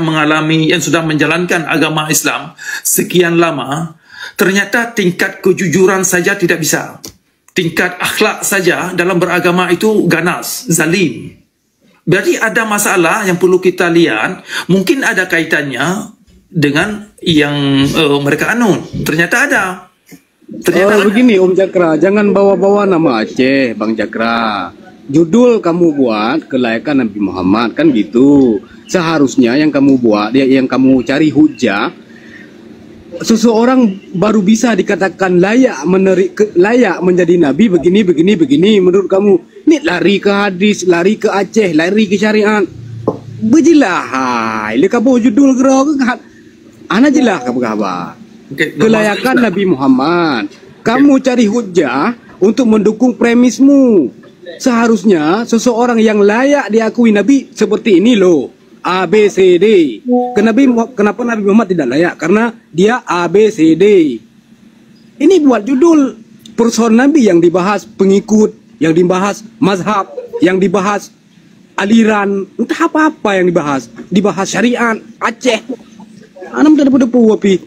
menjalankan agama Islam sekian lama, ternyata tingkat kejujuran saja tidak bisa. Tingkat akhlak saja dalam beragama itu ganas, zalim. Berarti ada masalah yang perlu kita lihat, mungkin ada kaitannya dengan yang mereka anut. Ternyata ada. Begini Om Jakra, jangan bawa-bawa nama Aceh, Bang Jakra. Judul kamu buat kelayakan Nabi Muhammad, kan gitu. Seharusnya yang kamu buat, yang kamu cari hujah, seseorang baru bisa dikatakan layak menjadi nabi begini menurut kamu. Ini lari ke hadis, lari ke Aceh, lari ke syariat. Bejilah hai, kamu judul gerak ana jelah kabar. Kelayakan Nabi Muhammad. Kamu cari hujah untuk mendukung premismu. Seharusnya seseorang yang layak diakui nabi seperti ini loh. A, B, C, D. Kenapa Nabi Muhammad tidak layak? Karena dia A, B, C, D. Ini buat judul person Nabi yang dibahas pengikut, yang dibahas mazhab, yang dibahas aliran, entah apa-apa yang dibahas. Dibahas syariat, Aceh. Anam tidak depu api.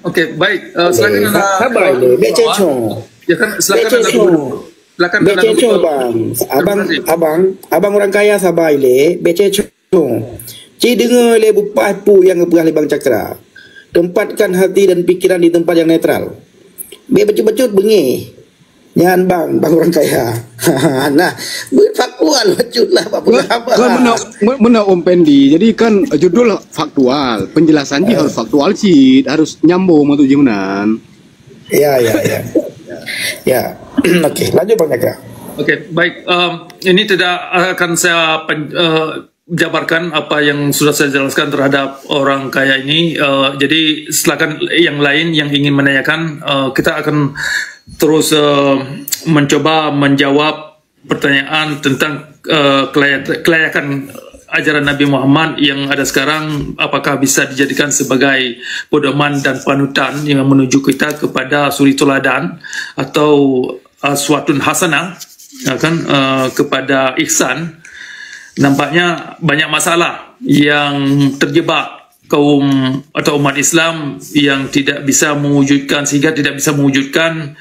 Oke, baik. Silakan Anda. Sabar ini, bececong. Ya kan, silakan Anda dulu. Silakan Anda dulu. Bang. Abang orang kaya sabar ini, bececong. Cik dengar le bupat pu yang ngeperah Bang Jakra. Tempatkan hati dan pikiran di tempat yang netral. Be becut-becut bengi. Jangan bang orang kaya. Nah, faktual becut lah apa. Kan Om Pendi. Jadi kan judul faktual, penjelasan harus faktual sih, harus nyambung atau gimana? Ya. Ya. Oke, lanjut Bang Jakra. Oke, baik. Ini tidak akan saya jabarkan apa yang sudah saya jelaskan terhadap orang kaya ini. Jadi silakan yang lain yang ingin menanyakan, kita akan terus mencoba menjawab pertanyaan tentang kelayakan ajaran Nabi Muhammad yang ada sekarang, apakah bisa dijadikan sebagai pedoman dan panutan yang menuju kita kepada suri teladan atau suatun hasanah, ya kan, kepada ihsan. Nampaknya banyak masalah yang terjebak kaum atau umat Islam yang tidak bisa mewujudkan, sehingga tidak bisa mewujudkan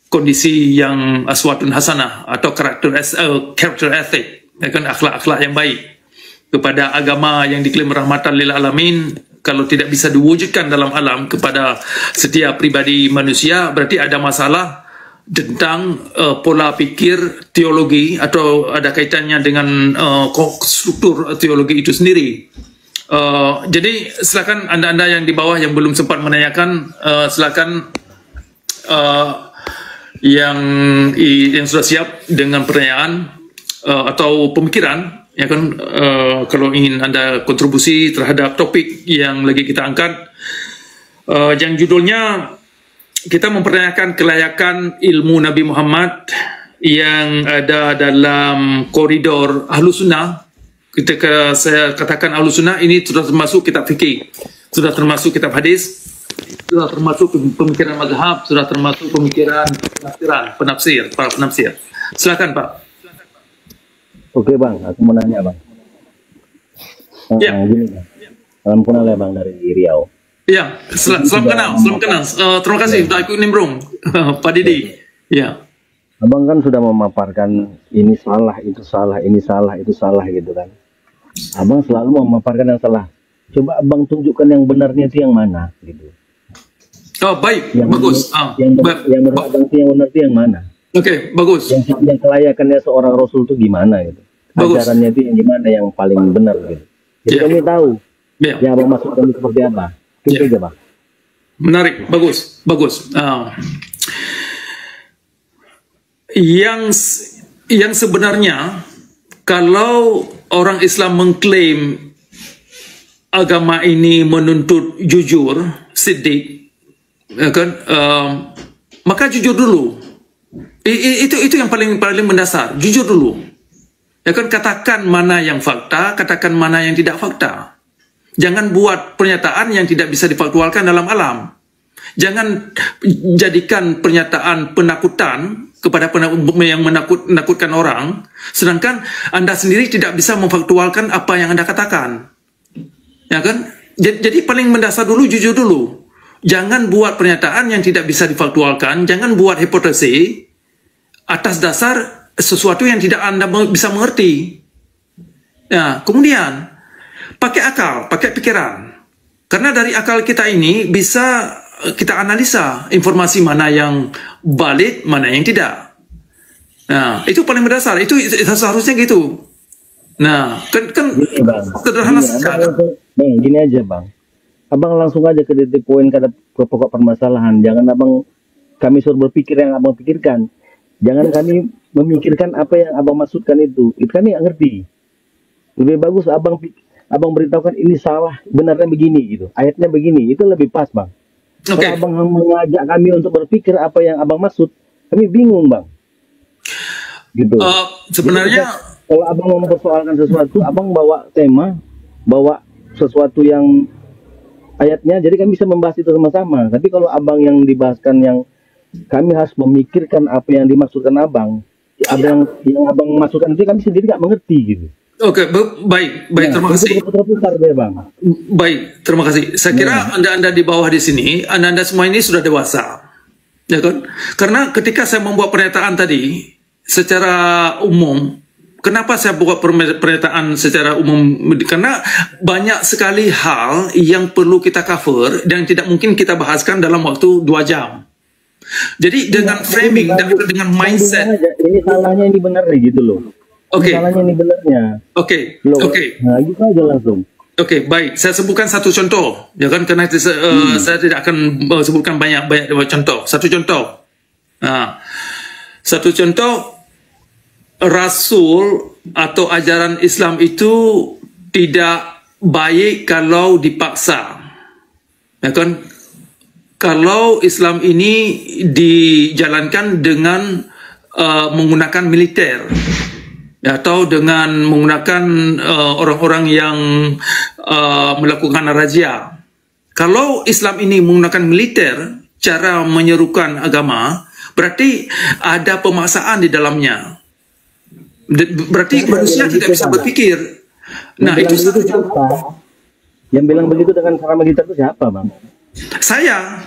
kondisi yang aswatun hasanah atau character ethic, ya kan, akhlak-akhlak yang baik kepada agama yang diklaim rahmatan lil alamin. Kalau tidak bisa diwujudkan dalam alam kepada setiap pribadi manusia, berarti ada masalah tentang pola pikir teologi atau ada kaitannya dengan struktur teologi itu sendiri. Jadi silakan anda-anda yang di bawah yang belum sempat menanyakan, silakan yang sudah siap dengan pertanyaan atau pemikiran, ya kan, kalau ingin anda kontribusi terhadap topik yang lagi kita angkat, yang judulnya kita mempertanyakan kelayakan ilmu Nabi Muhammad yang ada dalam koridor Ahlus Sunnah. Ketika saya katakan Ahlus Sunnah, ini sudah termasuk kitab fikih, sudah termasuk kitab hadis, sudah termasuk pemikiran mazhab, sudah termasuk pemikiran penafsir, para penafsir. Silakan Pak. Oke Bang, aku mau nanya Bang. Ya. Gini Bang, salam kenal ya Bang dari Riau. Ya, salam kenal. Terima kasih sudah ikut nimbrung, Pak Didi. Ya. Abang kan sudah memaparkan ini salah, itu salah, ini salah, itu salah gitu kan. Abang selalu memaparkan yang salah. Coba Abang tunjukkan yang benarnya itu yang mana gitu. Oh baik, yang bagus. Yang menurut Abang itu yang benar itu yang mana? Oke, bagus. Yang kelayakannya seorang Rasul itu gimana gitu. Bagus. Ajarannya itu yang gimana yang paling benar gitu. Jadi kami tahu yang Abang maksudkan itu seperti apa. Itu aja Bang. Menarik, bagus. Yang sebenarnya kalau orang Islam mengklaim agama ini menuntut jujur, siddiq, ya kan, maka jujur dulu. Itu yang paling mendasar. Jujur dulu. Ya kan, katakan mana yang fakta, katakan mana yang tidak fakta. Jangan buat pernyataan yang tidak bisa difaktualkan dalam alam. Jangan jadikan pernyataan penakutan kepada yang menakutkan orang, sedangkan Anda sendiri tidak bisa memfaktualkan apa yang Anda katakan. Ya kan? Jadi paling mendasar dulu, jujur dulu. Jangan buat pernyataan yang tidak bisa difaktualkan, jangan buat hipotesi atas dasar sesuatu yang tidak Anda bisa mengerti. Ya, kemudian pakai akal, pakai pikiran. Karena dari akal kita ini bisa kita analisa informasi mana yang valid, mana yang tidak. Nah, itu paling mendasar. Itu seharusnya gitu. Nah, kan sederhana saja. Bang, gini aja Bang. Abang langsung aja ke titik poin, ke pokok permasalahan. Jangan kami suruh berpikir yang Abang pikirkan. Jangan kami memikirkan apa yang Abang maksudkan itu. Itu kami nggak ngerti. Lebih bagus Abang beritahukan ini salah, benarnya begini gitu. Ayatnya begini, itu lebih pas Bang. Kalau Abang mengajak kami untuk berpikir apa yang Abang maksud, kami bingung Bang. Gitu. Sebenarnya kalau Abang mau mempersoalkan sesuatu, Abang bawa tema, bawa sesuatu yang ayatnya, jadi kami bisa membahas itu sama-sama. Tapi kalau Abang yang dibahaskan yang kami harus memikirkan apa yang dimaksudkan Abang, yang Abang maksudkan itu kami sendiri nggak mengerti gitu. Oke, baik, terima kasih. Baik, terima kasih. Saya kira anda di bawah di sini, anda semua ini sudah dewasa, ya kan? Karena ketika saya membuat pernyataan tadi secara umum, kenapa saya buat pernyataan secara umum? Karena banyak sekali hal yang perlu kita cover dan tidak mungkin kita bahaskan dalam waktu 2 jam. Jadi dengan framing dan dengan mindset, ini salahnya ini benar gitu loh. Oke. Salahnya ini benarnya. Oke. Nah, gitu aja langsung. Oke, baik. Saya sebutkan satu contoh, ya kan? Karena saya tidak akan sebutkan banyak contoh. Satu contoh. Nah, satu contoh, Rasul atau ajaran Islam itu tidak baik kalau dipaksa, ya kan? Kalau Islam ini dijalankan dengan menggunakan militer, atau dengan menggunakan orang-orang yang melakukan razia. Kalau Islam ini menggunakan militer, cara menyerukan agama, berarti ada pemaksaan di dalamnya. Berarti manusia tidak bisa berpikir. Nah, itu yang bilang begitu dengan cara militer itu siapa, Bang? Saya.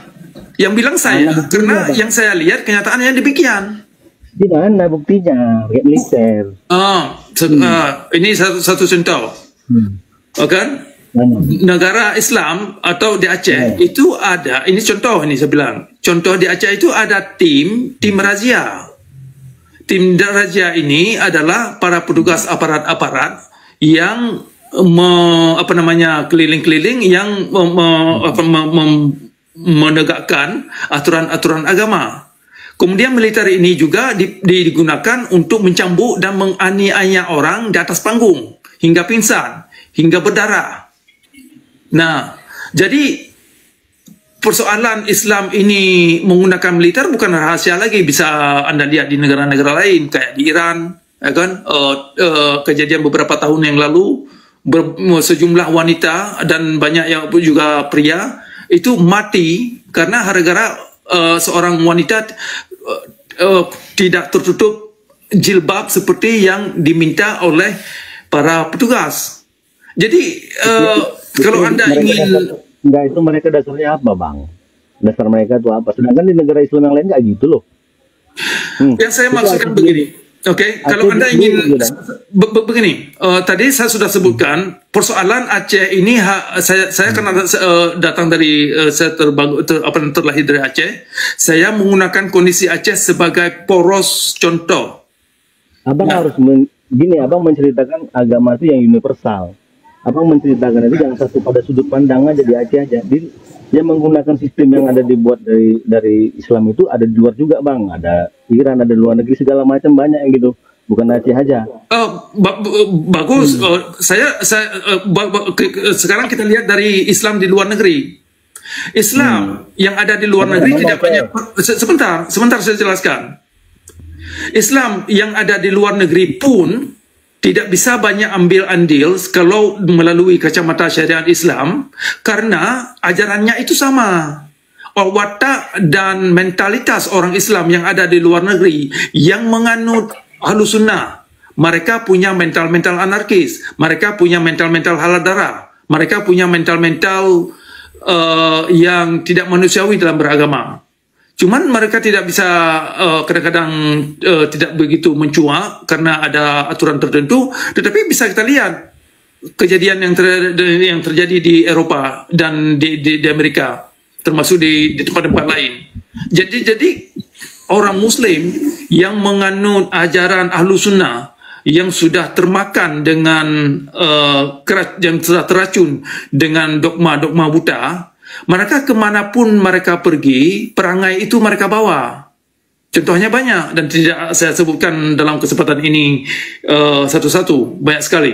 Yang bilang saya, karena yang saya lihat kenyataannya demikian. Di mana buktinya? Kayak militer. Ini satu contoh. Oke? negara Islam atau di Aceh itu ada, ini contoh ini saya bilang, contoh di Aceh itu ada tim razia. Tim razia ini adalah para petugas aparat-aparat yang keliling-keliling yang menegakkan aturan-aturan agama. Kemudian militer ini juga digunakan untuk mencambuk dan menganiaya orang di atas panggung hingga pingsan, hingga berdarah. Nah, jadi persoalan Islam ini menggunakan militer bukan rahasia lagi. Bisa Anda lihat di negara-negara lain kayak di Iran, ya kan? Kejadian beberapa tahun yang lalu sejumlah wanita dan banyak yang juga pria itu mati karena gara-gara seorang wanita tidak tertutup jilbab seperti yang diminta oleh para petugas. Jadi kalau Anda ingin itu mereka dasarnya apa, Bang? Dasar mereka itu apa? Sedangkan di negara Islam yang lain nggak gitu loh. Yang saya maksudkan begini. Oke, kalau Anda ingin begini, tadi saya sudah sebutkan persoalan Aceh ini. Saya karena datang dari saya terlahir dari Aceh, saya menggunakan kondisi Aceh sebagai poros contoh. Abang harus gini, abang menceritakan agama itu yang universal. Abang menceritakan itu jangan satu pada sudut pandang aja di Aceh aja. Dia menggunakan sistem yang ada dibuat dari Islam itu ada di luar juga, Bang. Ada Iran, ada luar negeri, segala macam banyak yang gitu. Bukan Aceh aja. Bagus. Sekarang kita lihat dari Islam di luar negeri. Islam yang ada di luar negeri tidak banyak. Sebentar saya jelaskan. Islam yang ada di luar negeri pun tidak bisa banyak ambil andil kalau melalui kacamata syariat Islam karena ajarannya itu sama. Watak dan mentalitas orang Islam yang ada di luar negeri yang menganut Ahlus Sunnah, mereka punya mental-mental anarkis, mereka punya mental-mental halal darah, mereka punya mental-mental yang tidak manusiawi dalam beragama. Cuman mereka tidak bisa kadang-kadang tidak begitu mencuak karena ada aturan tertentu, tetapi bisa kita lihat kejadian yang terjadi di Eropa dan di Amerika, termasuk di tempat-tempat lain. Jadi orang Muslim yang menganut ajaran Ahlus Sunnah yang sudah termakan dengan yang sudah terracun dengan dogma-dogma buta, mereka kemanapun mereka pergi, perangai itu mereka bawa. Contohnya banyak dan tidak saya sebutkan dalam kesempatan ini satu-satu, banyak sekali.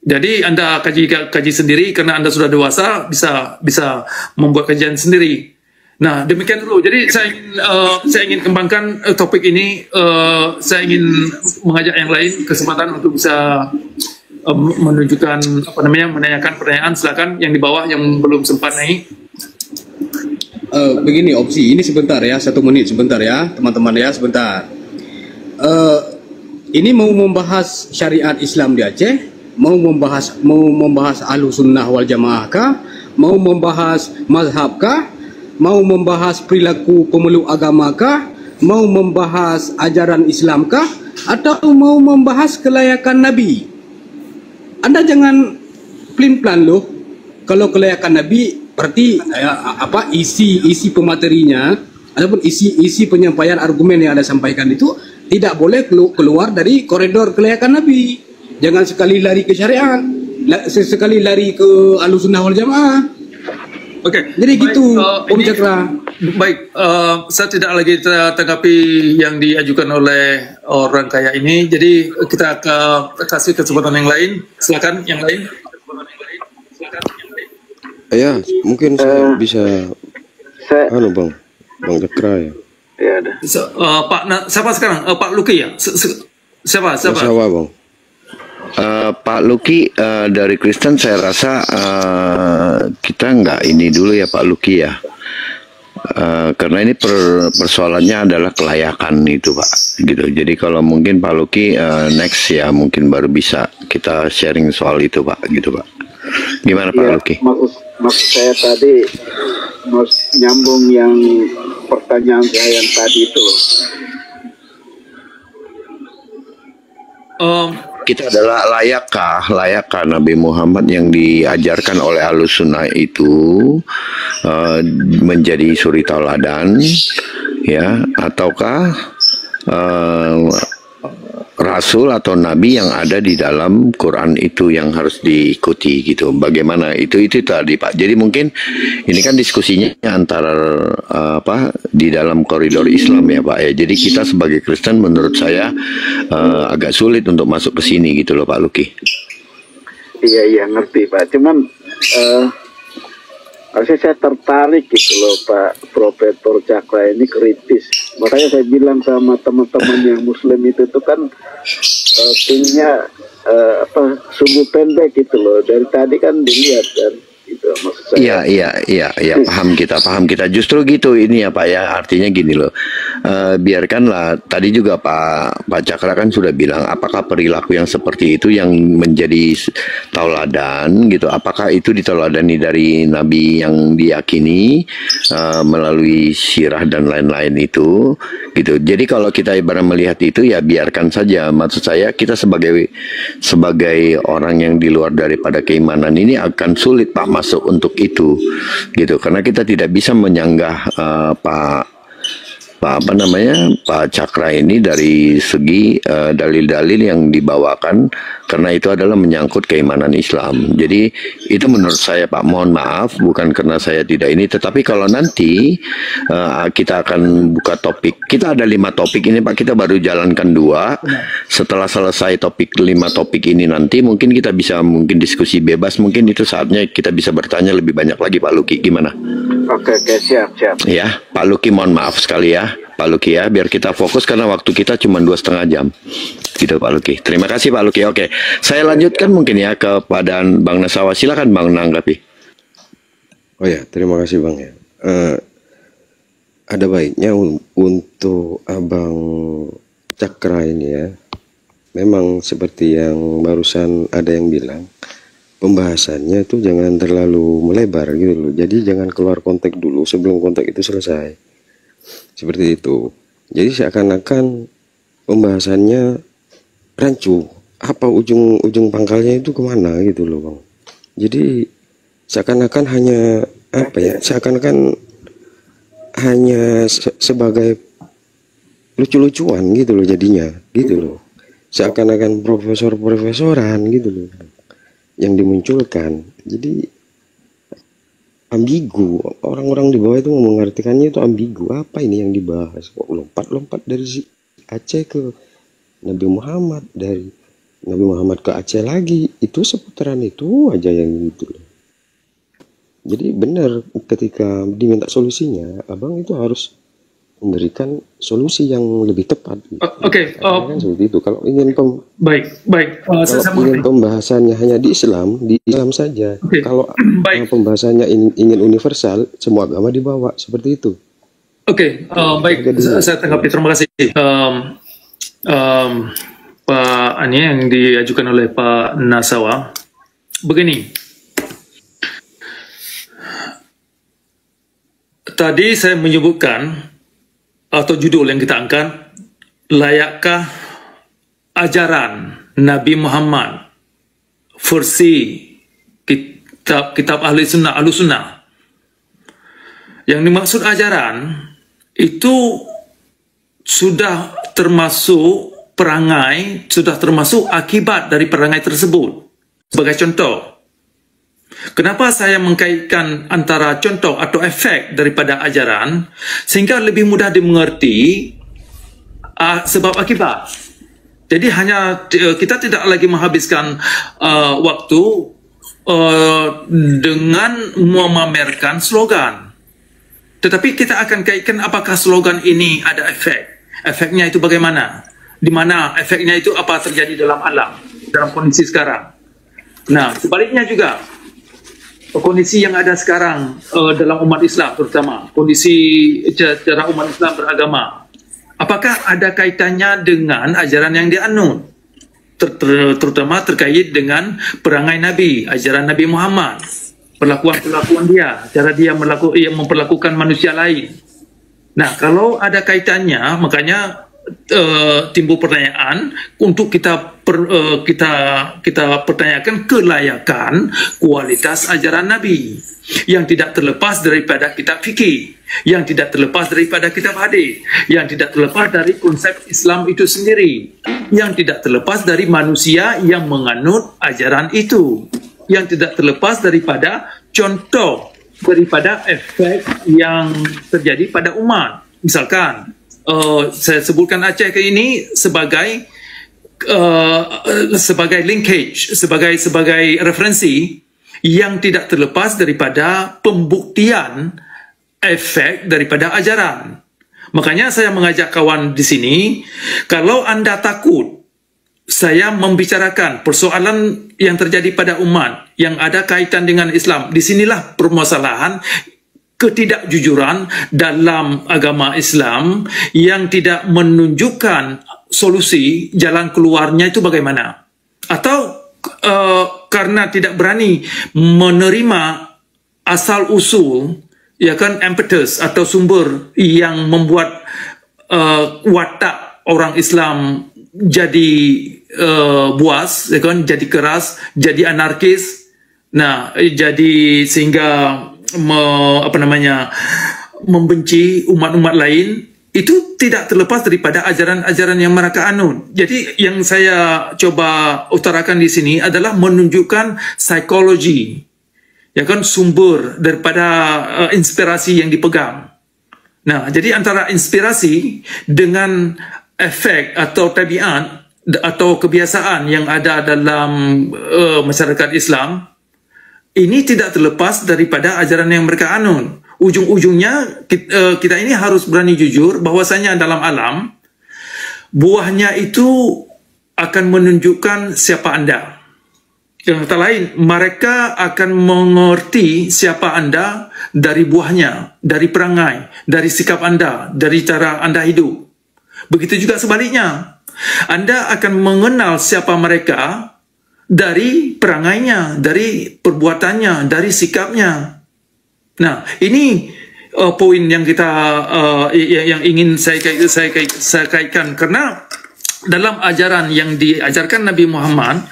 Jadi Anda kaji sendiri karena Anda sudah dewasa, bisa membuat kajian sendiri. Nah, demikian dulu. Jadi saya ingin kembangkan topik ini. Saya ingin mengajak yang lain kesempatan untuk bisa menunjukkan menanyakan pertanyaan. Silakan yang di bawah yang belum sempat naik. Begini opsi ini sebentar ya, 1 menit sebentar ya teman-teman ya, sebentar. Ini mau membahas syariat Islam di Aceh, mau membahas Ahlus Sunnah wal Jamaah kah, mau membahas mazhab kah, mau membahas perilaku pemeluk agama kah, mau membahas ajaran Islam kah, atau mau membahas kelayakan Nabi? Anda jangan pelin-pelan loh. Kalau kelayakan Nabi berarti isi pematerinya ataupun isi penyampaian argumen yang Anda sampaikan itu tidak boleh keluar dari koridor kelayakan Nabi. Jangan sekali lari ke syariat, sekali lari ke Ahlus Sunnah wal Jamaah. Oke. Jadi baik, gitu, Om Cakra. Baik, saya tidak lagi tanggapi yang diajukan oleh orang kaya ini. Jadi kita kasih kesempatan yang lain. Silakan yang lain. Ya, mungkin saya bisa. Bang Cakra ya. Ya ada. Siapa sekarang? Pak Luki ya? Siapa? Bang. Pak Luki dari Kristen saya rasa kita nggak ini dulu ya Pak Luki ya, karena ini persoalannya adalah kelayakan itu Pak gitu. Jadi kalau mungkin Pak Luki next ya mungkin baru bisa kita sharing soal itu Pak gitu Pak. Gimana Pak Luki? Maksud saya tadi nyambung yang pertanyaan saya yang tadi itu. kita adalah layakkah Nabi Muhammad yang diajarkan oleh Ahlussunnah itu menjadi suri tauladan, ya, ataukah Rasul atau Nabi yang ada di dalam Quran itu yang harus diikuti gitu. Bagaimana itu tadi Pak. Jadi mungkin ini kan diskusinya antara di dalam koridor Islam ya Pak ya. Jadi kita sebagai Kristen menurut saya agak sulit untuk masuk ke sini gitu loh Pak Luki. Iya ngerti Pak. Cuman harusnya saya tertarik gitu loh Pak Profesor Cakra ini kritis. Makanya saya bilang sama teman-teman yang Muslim itu tuh kan punya sumbu pendek gitu loh. Dari tadi kan dilihat kan gitu maksud saya. Iya, paham kita. Justru gitu ini ya Pak ya. Artinya gini loh. Biarkanlah tadi juga Pak Cakra kan sudah bilang apakah perilaku yang seperti itu yang menjadi tauladan gitu, apakah itu ditauladani dari Nabi yang diyakini melalui sirah dan lain-lain itu gitu. Jadi kalau kita ibarat melihat itu ya biarkan saja. Maksud saya kita sebagai orang yang di luar daripada keimanan ini akan sulit Pak masuk untuk itu gitu, karena kita tidak bisa menyanggah Pak Cakra ini dari segi dalil-dalil yang dibawakan, karena itu adalah menyangkut keimanan Islam. Jadi itu menurut saya Pak, mohon maaf bukan karena saya tidak ini, tetapi kalau nanti kita akan buka topik, kita ada 5 topik ini Pak, kita baru jalankan 2. Setelah selesai 5 topik ini nanti mungkin kita bisa diskusi bebas, mungkin itu saatnya kita bisa bertanya lebih banyak lagi Pak Luki, gimana? Oke, siap. Ya, Pak Luki mohon maaf sekali ya, Pak Luki ya, biar kita fokus karena waktu kita cuma 2,5 jam. Gitu Pak Luki. Terima kasih Pak Luki. Oke, saya lanjutkan mungkin ya kepada Bang Nasawa. Silakan Bang nanggapi. Oh ya, terima kasih Bang ya. Ada baiknya untuk Abang Cakra ini ya. Memang seperti yang barusan ada yang bilang, pembahasannya itu jangan terlalu melebar gitu loh. Jadi jangan keluar konteks dulu sebelum konteks itu selesai. Seperti itu. Jadi seakan-akan pembahasannya rancu. Apa ujung pangkalnya itu kemana gitu loh Bang. Jadi seakan-akan hanya seakan-akan hanya sebagai lucu-lucuan gitu loh jadinya. Gitu loh. Seakan-akan profesoran gitu loh yang dimunculkan. Jadi ambigu, orang-orang di bawah itu mengartikannya itu ambigu. Apa ini yang dibahas? Kok lompat-lompat dari si Aceh ke Nabi Muhammad, dari Nabi Muhammad ke Aceh lagi, itu seputaran itu aja yang gitu loh. Jadi benar ketika diminta solusinya, Abang itu harus memberikan solusi yang lebih tepat. Oke. Kan seperti itu. Kalau ingin baik. Kalau ingin pembahasannya hanya di Islam saja. Okay. Kalau pembahasannya ingin universal, semua agama dibawa seperti itu. Oke, baik. Saya tanggapi. Terima kasih. Pak Ani yang diajukan oleh Pak Nasawa. Begini. Tadi saya menyebutkan atau judul yang kita angkat, layakkah ajaran Nabi Muhammad versi kitab Ahlussunnah. Yang dimaksud ajaran itu sudah termasuk perangai, sudah termasuk akibat dari perangai tersebut. Sebagai contoh, kenapa saya mengkaitkan antara contoh atau efek daripada ajaran sehingga lebih mudah dimengerti sebab akibat. Jadi hanya kita tidak lagi menghabiskan waktu dengan memamerkan slogan. Tetapi kita akan kaitkan apakah slogan ini ada efek. Efeknya itu bagaimana? Di mana efeknya itu apa terjadi dalam alam, dalam kondisi sekarang. Nah, sebaliknya juga kondisi yang ada sekarang dalam umat Islam, terutama kondisi cara umat Islam beragama, apakah ada kaitannya dengan ajaran yang dianut, terutama terkait dengan perangai Nabi, ajaran Nabi Muhammad, perlakuan dia, cara dia memperlakukan manusia lain. Nah, kalau ada kaitannya, makanya timbul pertanyaan untuk kita pertanyakan kelayakan kualitas ajaran Nabi yang tidak terlepas daripada kitab fikih, yang tidak terlepas daripada kitab hadis, yang tidak terlepas dari konsep Islam itu sendiri, yang tidak terlepas dari manusia yang menganut ajaran itu, yang tidak terlepas daripada contoh daripada efek yang terjadi pada umat. Misalkan saya sebutkan Aceh ini sebagai linkage, sebagai referensi yang tidak terlepas daripada pembuktian efek daripada ajaran. Makanya saya mengajak kawan di sini, kalau Anda takut saya membicarakan persoalan yang terjadi pada umat yang ada kaitan dengan Islam, di sinilah permasalahan ketidakjujuran dalam agama Islam yang tidak menunjukkan solusi jalan keluarnya itu bagaimana, atau karena tidak berani menerima asal usul, ya kan, impetus atau sumber yang membuat watak orang Islam jadi buas, ya kan, jadi keras, jadi anarkis. Nah, jadi sehingga membenci umat-umat lain, itu tidak terlepas daripada ajaran-ajaran yang mereka anut. Jadi yang saya coba utarakan di sini adalah menunjukkan psikologi, ya kan, sumber daripada inspirasi yang dipegang. Nah, jadi antara inspirasi dengan efek atau tabiat atau kebiasaan yang ada dalam masyarakat Islam, ini tidak terlepas daripada ajaran yang mereka anut. Ujung-ujungnya kita ini harus berani jujur bahwasanya dalam alam buahnya itu akan menunjukkan siapa Anda. Yang kata lain, mereka akan mengerti siapa Anda dari buahnya, dari perangai, dari sikap Anda, dari cara Anda hidup. Begitu juga sebaliknya, Anda akan mengenal siapa mereka dari perangainya, dari perbuatannya, dari sikapnya. Nah, ini poin yang yang ingin saya kaitkan, karena dalam ajaran yang diajarkan Nabi Muhammad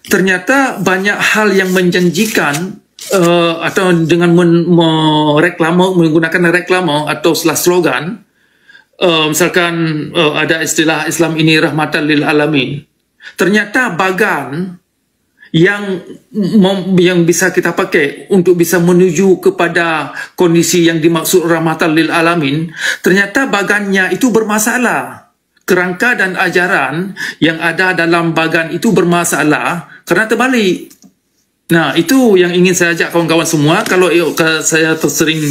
ternyata banyak hal yang menjanjikan, atau dengan menggunakan reklame atau slogan. Misalkan ada istilah Islam ini rahmatan lil alamin. Ternyata bagan yang bisa kita pakai untuk bisa menuju kepada kondisi yang dimaksud rahmatan lil alamin, ternyata bagannya itu bermasalah. Kerangka dan ajaran yang ada dalam bagan itu bermasalah karena terbalik. Nah, itu yang ingin saya ajak kawan-kawan semua. Kalau saya sering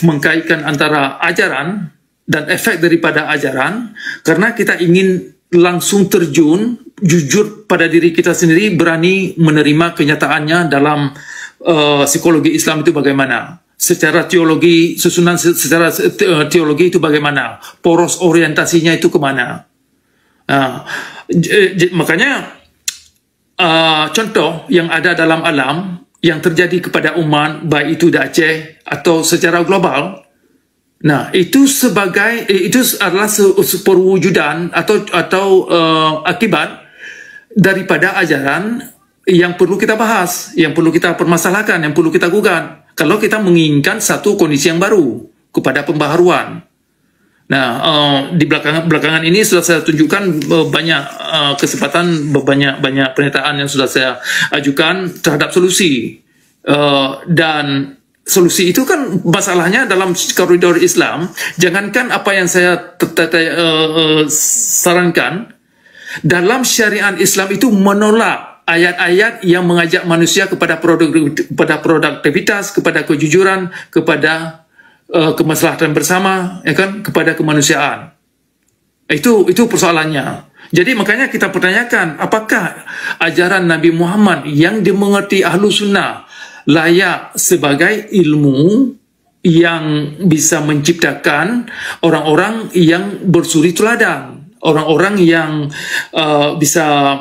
mengkaitkan antara ajaran dan efek daripada ajaran, karena kita ingin langsung terjun, jujur pada diri kita sendiri, berani menerima kenyataannya dalam psikologi Islam itu bagaimana, secara teologi, susunan secara teologi itu bagaimana, poros orientasinya itu kemana. Makanya contoh yang ada dalam alam yang terjadi kepada umat, baik itu di Aceh atau secara global, nah, itu adalah perwujudan atau akibat daripada ajaran yang perlu kita bahas, yang perlu kita permasalahkan, yang perlu kita gugat. Kalau kita menginginkan satu kondisi yang baru kepada pembaharuan. Nah, di belakangan ini sudah saya tunjukkan banyak kesempatan, banyak pernyataan yang sudah saya ajukan terhadap solusi, dan solusi itu kan masalahnya dalam koridor Islam. Jangankan apa yang saya sarankan, dalam syariat Islam itu menolak ayat-ayat yang mengajak manusia kepada produktivitas, kepada kejujuran, kepada kemaslahatan bersama, ya kan, kepada kemanusiaan. Itu persoalannya. Jadi makanya kita pertanyakan, apakah ajaran Nabi Muhammad yang dimengerti Ahlu Sunnah layak sebagai ilmu yang bisa menciptakan orang-orang yang bersuri teladan, orang-orang yang bisa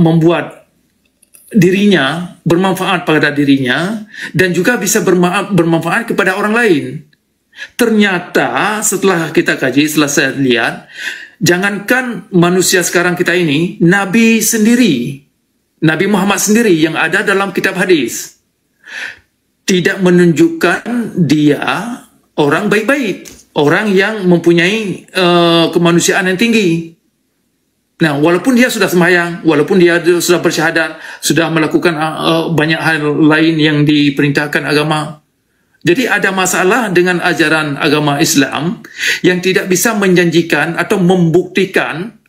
membuat dirinya bermanfaat pada dirinya dan juga bisa bermanfaat kepada orang lain. Ternyata setelah kita kaji, setelah saya lihat, jangankan manusia sekarang kita ini, Nabi sendiri, Nabi Muhammad sendiri yang ada dalam kitab hadis, tidak menunjukkan dia orang baik-baik, orang yang mempunyai kemanusiaan yang tinggi. Nah, walaupun dia sudah sembahyang, walaupun dia sudah bersyahadat, sudah melakukan banyak hal lain yang diperintahkan agama. Jadi ada masalah dengan ajaran agama Islam yang tidak bisa menjanjikan atau membuktikan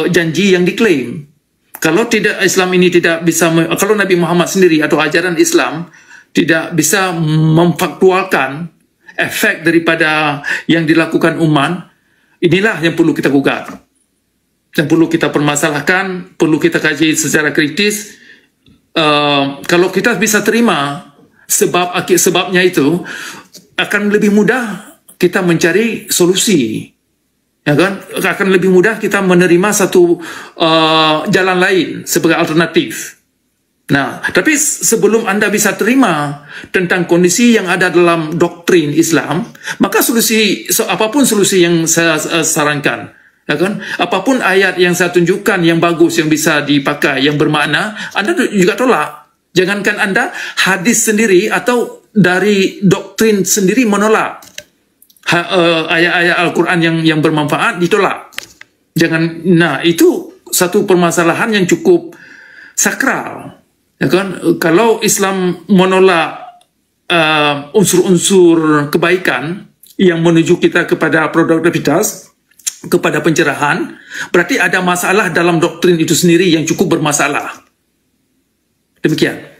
janji yang diklaim. Kalau tidak, Islam ini tidak bisa, kalau Nabi Muhammad sendiri atau ajaran Islam tidak bisa memfaktualkan efek daripada yang dilakukan umat, inilah yang perlu kita gugat, yang perlu kita permasalahkan, perlu kita kaji secara kritis. Kalau kita bisa terima sebabnya itu, akan lebih mudah kita mencari solusi, ya kan? Akan lebih mudah kita menerima satu jalan lain sebagai alternatif. Nah, tapi sebelum Anda bisa terima tentang kondisi yang ada dalam doktrin Islam, maka apapun solusi yang saya sarankan, ya kan? Apapun ayat yang saya tunjukkan yang bagus, yang bisa dipakai, yang bermakna, Anda juga tolak. Jangankan Anda, hadis sendiri atau dari doktrin sendiri menolak. Ayat-ayat Al-Quran yang bermanfaat ditolak. Nah, itu satu permasalahan yang cukup sakral. Ya kan? Kalau Islam menolak unsur-unsur kebaikan yang menuju kita kepada produktivitas, kepada pencerahan, berarti ada masalah dalam doktrin itu sendiri yang cukup bermasalah. Demikian.